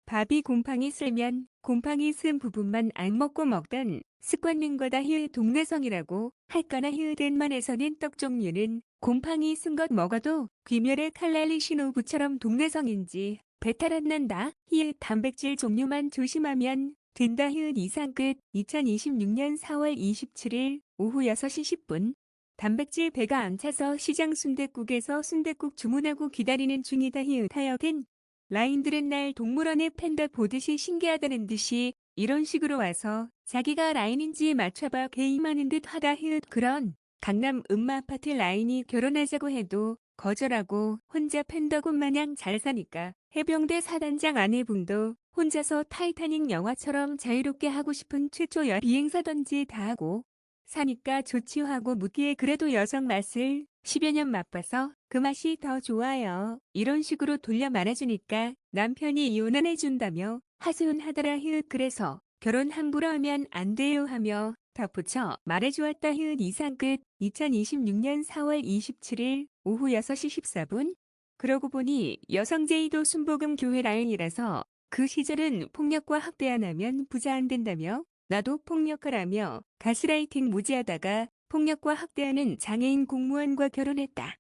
밥이 곰팡이 쓸면 곰팡이 쓴 부분만 안 먹고 먹던 습관인 거다. 동네성이라고 할거나. 덴만에서는 떡 종류는 곰팡이 쓴 것 먹어도 귀멸의 칼날리시노브처럼 동네성인지 배탈 안 난다. 단백질 종류만 조심하면 된다. 이상 끝. 2026년 4월 27일 오후 6시 10분 단백질 배가 안 차서 시장 순댓국에서 순댓국 주문하고 기다리는 중이다. 하여튼 라인들은 날 동물원의 팬더 보듯이 신기하다는 듯이 이런 식으로 와서 자기가 라인인지 맞춰봐 게임하는 듯 하다. 그런 강남 음마아파트 라인이 결혼하자고 해도 거절하고 혼자 팬더군 마냥 잘 사니까 해병대 사단장 아내분도 혼자서 타이타닉 영화처럼 자유롭게 하고 싶은 최초 비행사던지 다 하고 사니까 좋지요 하고 묻기에 그래도 여성 맛을 10여 년 맛봐서 그 맛이 더 좋아요. 이런 식으로 돌려 말해주니까 남편이 이혼 안 해준다며 하소연하더라 히읗. 그래서 결혼 함부로 하면 안 돼요 하며 덧붙여 말해주었다 히읗. 이상 끝. 2026년 4월 27일 오후 6시 14분. 그러고 보니 여성제의도 순복음 교회 라인이라서 그 시절은 폭력과 학대 안 하면 부자 안 된다며 나도 폭력하라며 가스라이팅 무지하다가 폭력과 학대하는 장애인 공무원과 결혼했다.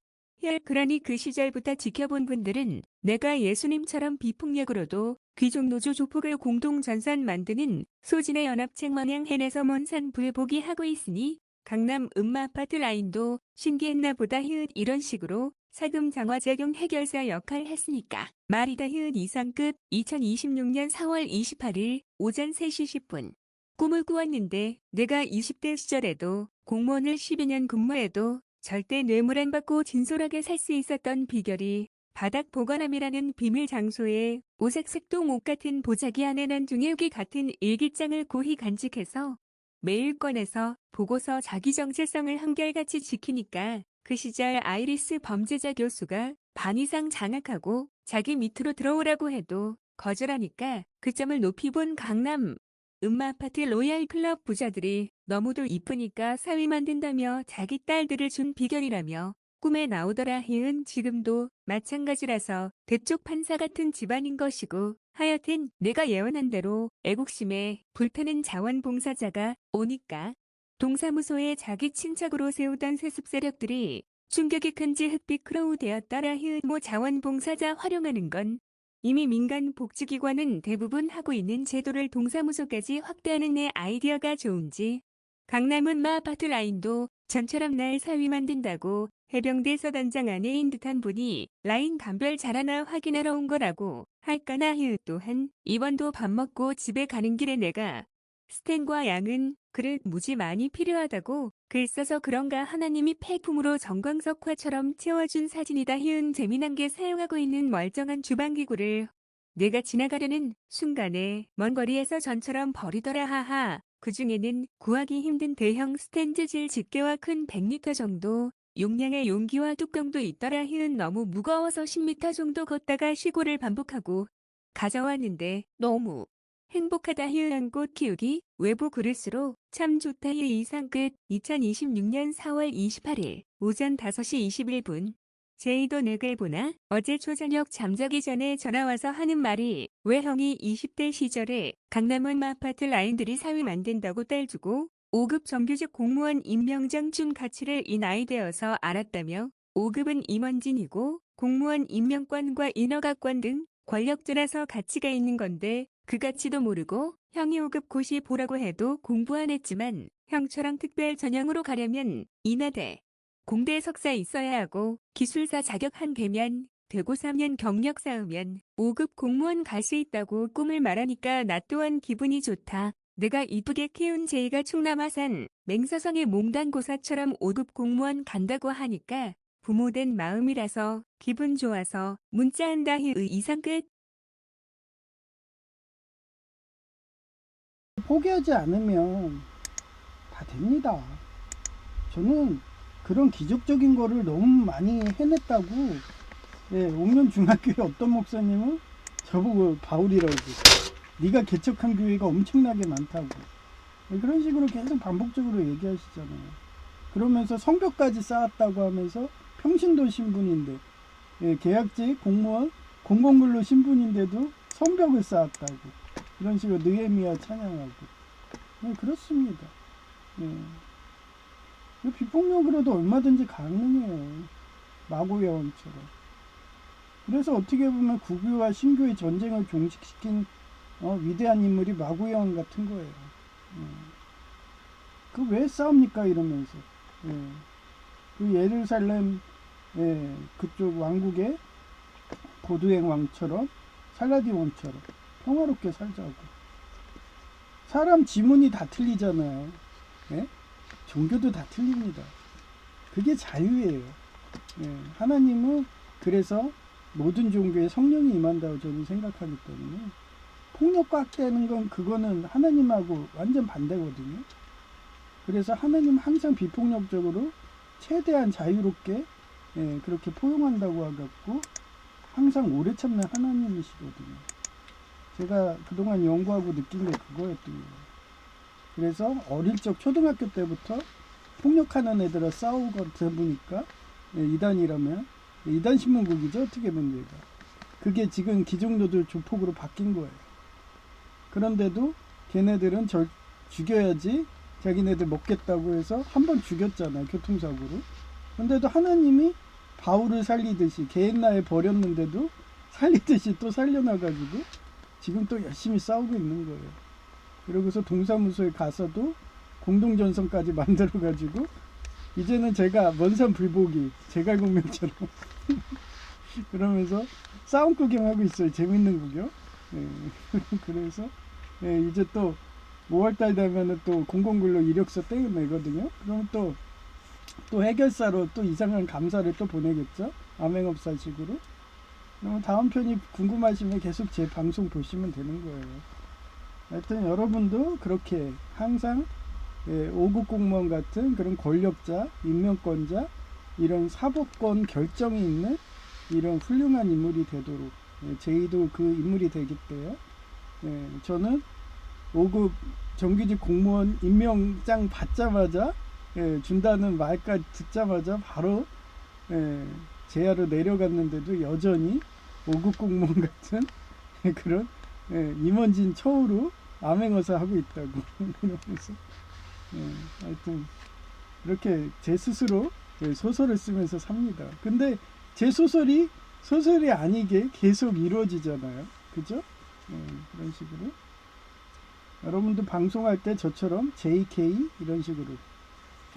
그러니 그 시절부터 지켜본 분들은 내가 예수님처럼 비폭력으로도 귀족노조 조폭을 공동전선 만드는 소진의 연합책 마냥 해내서 mon산불복이 하고 있으니 강남 음마아파트 라인도 신기했나 보다 히읗. 이런 식으로 사금 장화작용 해결사 역할 했으니까 말이다 히읗. 이상 끝. 2026년 4월 28일 오전 3시 10분. 꿈을 꾸었는데 내가 20대 시절에도 공무원을 10여 년 근무해도 절대 뇌물 안 받고 진솔하게 살 수 있었던 비결이 바닥 보관함이라는 비밀 장소에 오색 색동 옷 같은 보자기 안에 난 중일기 같은 일기장을 고이 간직해서 매일 꺼내서 보고서 자기 정체성을 한결같이 지키니까 그 시절 아이리스 범죄자 교수가 반 이상 장악하고 자기 밑으로 들어오라고 해도 거절하니까 그 점을 높이 본 강남 음마아파트 로얄클럽 부자들이 너무도 이쁘니까 사위 만든다며 자기 딸들을 준 비결이라며 꿈에 나오더라 히읗. 지금도 마찬가지라서 대쪽 판사 같은 집안인 것이고 하여튼 내가 예언한 대로 애국심에 불타는 자원봉사자가 오니까 동사무소에 자기 친척으로 세우던 세습 세력들이 충격이 큰지 흑빛 크로우 되었더라 히읗. 자원봉사자 활용하는 건 이미 민간 복지기관은 대부분 하고 있는 제도를 동사무소까지 확대하는 내 아이디어가 좋은지 강남은 마아파트 라인도 전처럼 날 사위 만든다고 해병대 서단장 아내인 듯한 분이 라인 감별 잘하나 확인하러 온 거라고 할까나 히읗. 또한 이번도 밥 먹고 집에 가는 길에 내가 스탠과 양은 그릇 무지 많이 필요하다고 글 써서 그런가 하나님이 폐품으로 정광석화처럼 채워준 사진이다 히읗. 재미난 게 사용하고 있는 멀쩡한 주방기구를 내가 지나가려는 순간에 먼 거리에서 전처럼 버리더라 하하. 그 중에는 구하기 힘든 대형 스탠드질 집게와 큰 100리터 정도 용량의 용기와 뚜껑도 있더라 히읗. 너무 무거워서 10m 정도 걷다가 시골을 반복하고 가져왔는데 너무 행복하다 히읗. 꽃 키우기 외부 그릇으로 참 좋다 히읗. 이상 끝. 2026년 4월 28일 오전 5시 21분. 제이도 내가 보나? 어제 초저녁 잠자기 전에 전화와서 하는 말이 왜 형이 20대 시절에 강남은 아파트 라인들이 사위 만든다고 딸 주고 5급 정규직 공무원 임명장 준 가치를 이 나이 되어서 알았다며 5급은 임원진이고 공무원 임명권과 인허가권 등 권력자라서 가치가 있는 건데 그 가치도 모르고 형이 5급 고시 보라고 해도 공부 안 했지만 형처럼 특별 전형으로 가려면 인하대 공대 석사 있어야 하고 기술사 자격 한 개면 되고 3년 경력 쌓으면 5급 공무원 갈 수 있다고 꿈을 말하니까 나 또한 기분이 좋다. 내가 이쁘게 키운 제이가 충남아산 맹사성의 몽단고사처럼 5급 공무원 간다고 하니까 부모된 마음이라서 기분 좋아서 문자한다 히읗. 이상 끝. 포기하지 않으면 다 됩니다. 저는 그런 기적적인 거를 너무 많이 해냈다고. 예, 옥년 중학교에 어떤 목사님은 저보고 바울이라고 네가 개척한 교회가 엄청나게 많다고. 예, 그런 식으로 계속 반복적으로 얘기하시잖아요. 그러면서 성벽까지 쌓았다고 하면서 평신도 신분인데, 예, 계약직 공무원 공공근로 신분인데도 성벽을 쌓았다고. 이런 식으로 느헤미야 찬양하고. 예, 그렇습니다. 예. 비폭력으로도 얼마든지 가능해요. 마고여원처럼. 그래서 어떻게 보면 구교와 신교의 전쟁을 종식시킨 위대한 인물이 마고여원 같은 거예요. 그 왜 싸웁니까 이러면서. 그 예루살렘 그쪽 왕국의 고두행 왕처럼 살라딘 왕처럼 평화롭게 살자고. 사람 지문이 다 틀리잖아요. 예? 종교도 다 틀립니다. 그게 자유예요. 예, 하나님은 그래서 모든 종교에 성령이 임한다고 저는 생각하기 때문에 폭력과 학대하는 건 그거는 하나님하고 완전 반대거든요. 그래서 하나님 항상 비폭력적으로 최대한 자유롭게 그렇게 포용한다고 하갖고 항상 오래 참는 하나님이시거든요. 제가 그동안 연구하고 느낀 게 그거였던 거예요. 그래서 어릴 적 초등학교 때부터 폭력하는 애들과 싸우고 보니까 이단이라면 이단 신문국이죠. 어떻게 보면 얘가. 그게 지금 기종도들 조폭으로 바뀐 거예요. 그런데도 걔네들은 절 죽여야지 자기네들 먹겠다고 해서 한 번 죽였잖아요. 교통사고로. 그런데도 하나님이 바울을 살리듯이 개인나에 버렸는데도 살리듯이 또 살려놔가지고 지금 또 열심히 싸우고 있는 거예요. 그러고서 동사무소에 가서도 공동전선까지 만들어가지고 이제는 제가 먼산 불보기 제갈공명처럼 그러면서 싸움 구경하고 있어요. 재밌는 구경. 그래서 이제 또 5월달 되면은 또 공공근로 이력서 떼어내거든요. 그럼 또 해결사로 또 이상한 감사를 또 보내겠죠. 암행업사식으로. 그러면 다음 편이 궁금하시면 계속 제 방송 보시면 되는 거예요. 하여튼 여러분도 그렇게 항상 5급 공무원 같은 그런 권력자, 임명권자, 이런 사법권 결정이 있는 이런 훌륭한 인물이 되도록 제이도 그 인물이 되겠대요. 저는 5급 정규직 공무원 임명장 받자마자 준다는 말까지 듣자마자 바로 제야로 내려갔는데도 여전히 5급 공무원 같은 그런 임원진 처우로 암행어사 하고 있다고 이러면서 하여튼 그렇게 제 스스로 소설을 쓰면서 삽니다. 근데 제 소설이 아니게 계속 이루어지잖아요. 그죠? 그런 식으로 여러분도 방송할 때 저처럼 JK 이런 식으로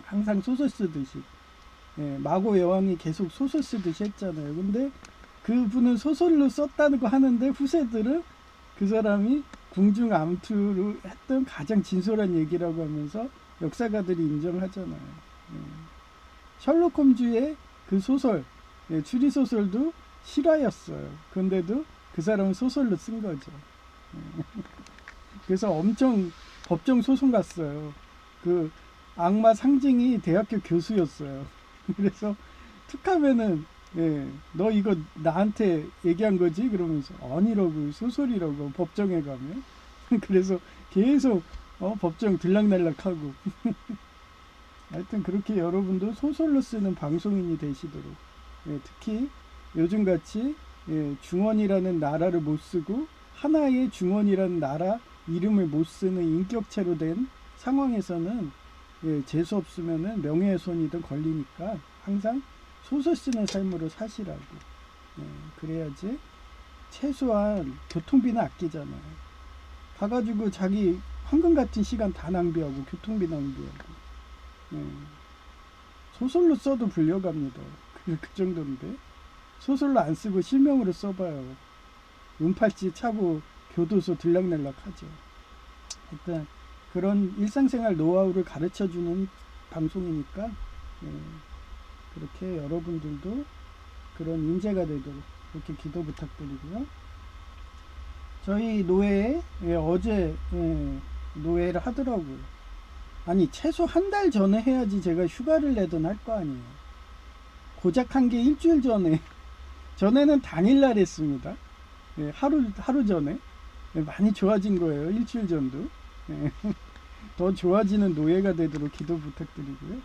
항상 소설 쓰듯이 마고 여왕이 계속 소설 쓰듯이 했잖아요. 근데 그분은 소설로 썼다는 거 하는데 후세들은 그 사람이 궁중 암투로 했던 가장 진솔한 얘기라고 하면서 역사가들이 인정하잖아요. 셜록 홈즈의 그 소설, 추리 소설도 실화였어요. 그런데도 그 사람은 소설로 쓴 거죠. 그래서 엄청 법정 소송 갔어요. 그 악마 상징이 대학교 교수였어요. 그래서 툭하면은 너 이거 나한테 얘기한 거지? 그러면서 아니라고 소설이라고 법정에 가면 그래서 계속 법정 들락날락하고 하여튼 그렇게 여러분도 소설로 쓰는 방송인이 되시도록 특히 요즘같이 중원이라는 나라를 못 쓰고 하나의 중원이라는 나라 이름을 못 쓰는 인격체로 된 상황에서는 재수 없으면은 명예훼손이든 걸리니까 항상 소설 쓰는 삶으로 사시라고. 그래야지 최소한 교통비는 아끼잖아요. 가가지고 자기 황금 같은 시간 다 낭비하고 교통비 낭비하고. 소설로 써도 불려갑니다. 그 정도인데 소설로 안 쓰고 실명으로 써봐요. 은팔찌 차고 교도소 들락날락 하죠. 일단 그런 일상생활 노하우를 가르쳐주는 방송이니까 그렇게 여러분들도 그런 인재가 되도록 그렇게 기도 부탁드리고요. 저희 노회에 어제 노회를 하더라고요. 아니 최소 한 달 전에 해야지 제가 휴가를 내든 할 거 아니에요. 고작 한 게 일주일 전에 전에는 당일날 했습니다. 하루 전에 많이 좋아진 거예요. 일주일 전도 더 좋아지는 노예가 되도록 기도 부탁드리고요.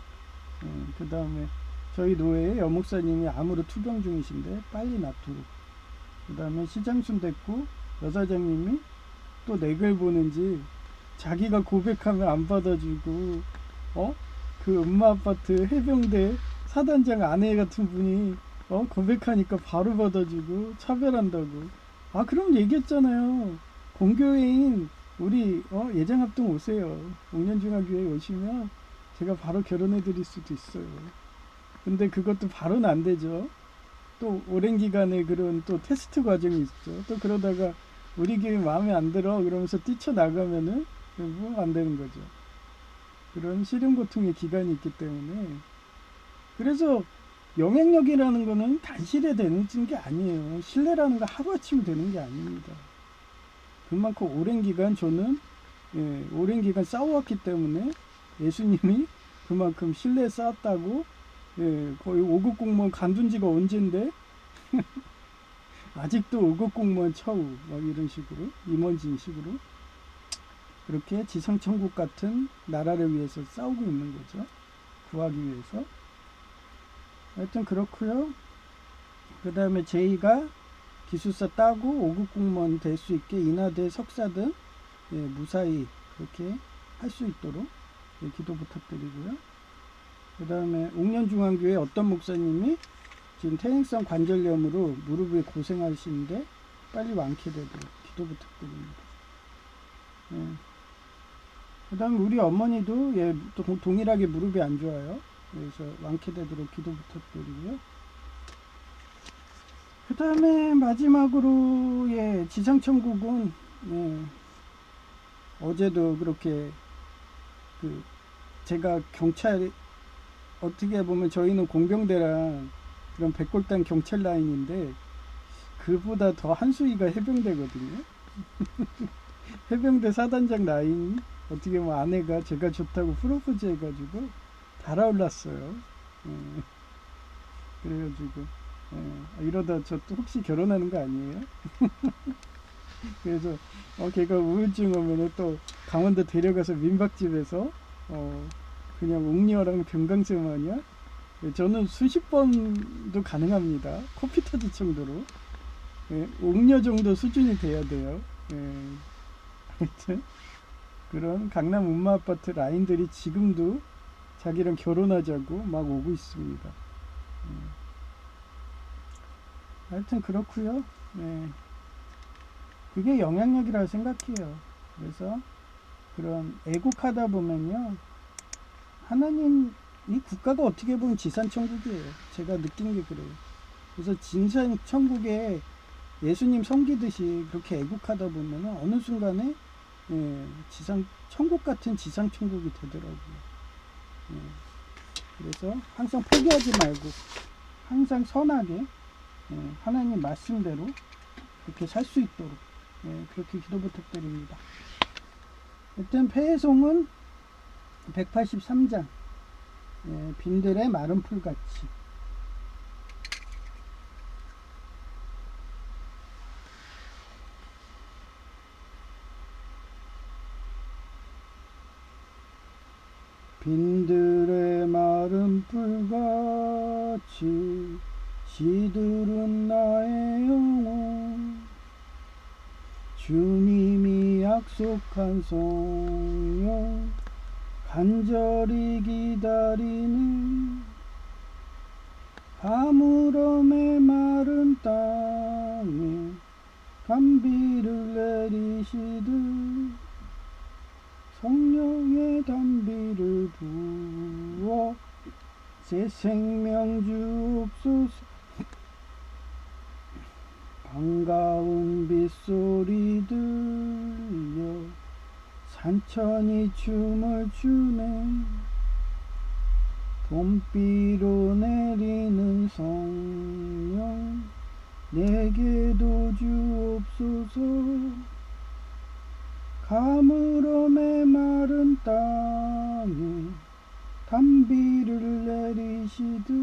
그 다음에 저희 노예에 여목사님이 암으로 투병 중이신데 빨리 낫도록. 그 다음에 시장순 됐고 여사장님이 또 내 글 보는지 자기가 고백하면 안 받아주고 그 엄마 아파트 해병대 사단장 아내 같은 분이 고백하니까 바로 받아주고 차별한다고. 아 그럼 얘기했잖아요. 공교회인 우리 예장합동 오세요. 옥년중앙교회 오시면 제가 바로 결혼해 드릴 수도 있어요. 근데 그것도 바로는 안 되죠. 또 오랜 기간에 그런 또 테스트 과정이 있죠. 또 그러다가 우리 교회 마음에 안 들어 그러면서 뛰쳐나가면은 뭐 안 되는 거죠. 그런 시름 고통의 기간이 있기 때문에 그래서 영향력이라는 거는 단실에 되는 게 아니에요. 신뢰라는 거 하루아침에 되는 게 아닙니다. 그만큼 오랜 기간 저는 오랜 기간 싸워왔기 때문에 예수님이 그만큼 신뢰 쌓았다고 거의 5급 공무원 간둔 지가 언젠데 아직도 5급 공무원 처우 막 이런 식으로 임원진 식으로 그렇게 지상천국 같은 나라를 위해서 싸우고 있는 거죠. 구하기 위해서. 하여튼 그렇고요. 그 다음에 제이가 기술사 따고 5급 공무원 될 수 있게 인하대 석사든 무사히 그렇게 할 수 있도록 기도 부탁드리고요. 그 다음에 옥년중앙교회 어떤 목사님이 지금 퇴행성 관절염으로 무릎에 고생하시는데 빨리 완쾌되도록 기도 부탁드립니다. 그 다음에 우리 어머니도 동일하게 무릎이 안 좋아요. 그래서 완쾌되도록 기도 부탁드리고요. 그 다음에 마지막으로 지상천국은 어제도 그렇게 제가 경찰 어떻게 보면 저희는 공병대랑 그런 백골단 경찰 라인인데 그보다 더 한수위가 해병대거든요. 해병대 사단장 라인 어떻게 보면 아내가 제가 좋다고 프로포즈 해가지고 달아올랐어요. 그래가지고 이러다 저 또 혹시 결혼하는 거 아니에요? 그래서 걔가 우울증 오면은 또 강원도 데려가서 민박집에서 그냥 옥녀랑 병강세 마냥 저는 수십 번도 가능합니다. 코피 터질 정도로 옥녀 정도 수준이 돼야 돼요. 하여튼 그런 강남 운마 아파트 라인들이 지금도 자기랑 결혼하자고 막 오고 있습니다. 하여튼 그렇고요. 그게 영향력이라고 생각해요. 그래서 그런 애국하다 보면요, 하나님 이 국가가 어떻게 보면 지산천국이에요. 제가 느낀 게 그래요. 그래서 지산천국에 예수님 섬기듯이 그렇게 애국하다 보면 어느 순간에 천국 같은 지상천국이 되더라고요. 그래서 항상 포기하지 말고 항상 선하게 하나님 말씀대로 그렇게 살 수 있도록 그렇게 기도 부탁드립니다. 일단 폐해송은 183장 빈들의 마른 풀같이 빈들의 마른 풀같이 시들은 나의 영혼 주님이 약속한 성령 간절히 기다리는 가물음의 마른 땅에 단비를 내리시듯 성령의 단비를 부어 새 생명 주옵소서. 반가운 빗소리 들려 산천이 춤을 추네 봄비로 내리는 성령 내게도 주옵소서. 가물음의 마른 땅에 단비를 내리시듯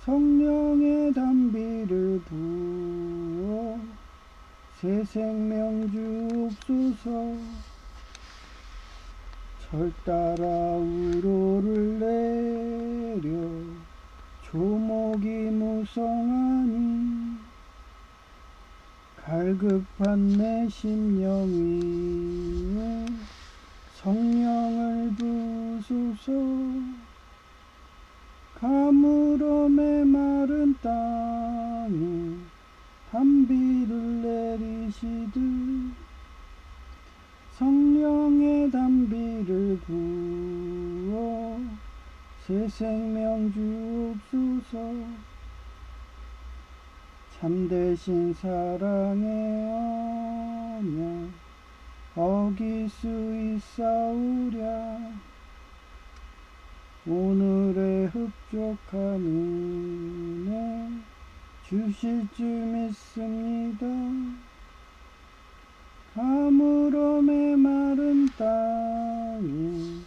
성령의 단비를 부어 새 생명 주옵소서. 절 따라 우로를 내려 조목이 무성하니 갈급한 내 심령 위에 성령을 부소서. 가물음의 마른 땅에 단비를 내리시듯 성령의 단비를 부어 새 생명 주옵소서. 참되신 사랑의 언약 어길 수 있사오랴 오늘의 흡족한 은혜 주실 줄 믿습니다. 가물어 메마른 땅에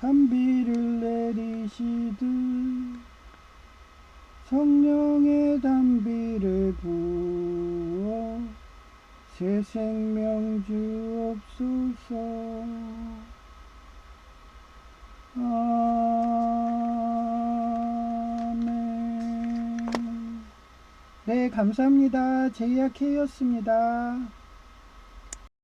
단비를 내리시듯 성령의 단비를 부어 새 생명 주옵소서. 아멘. 네, 감사합니다. 제이아케이였습니다.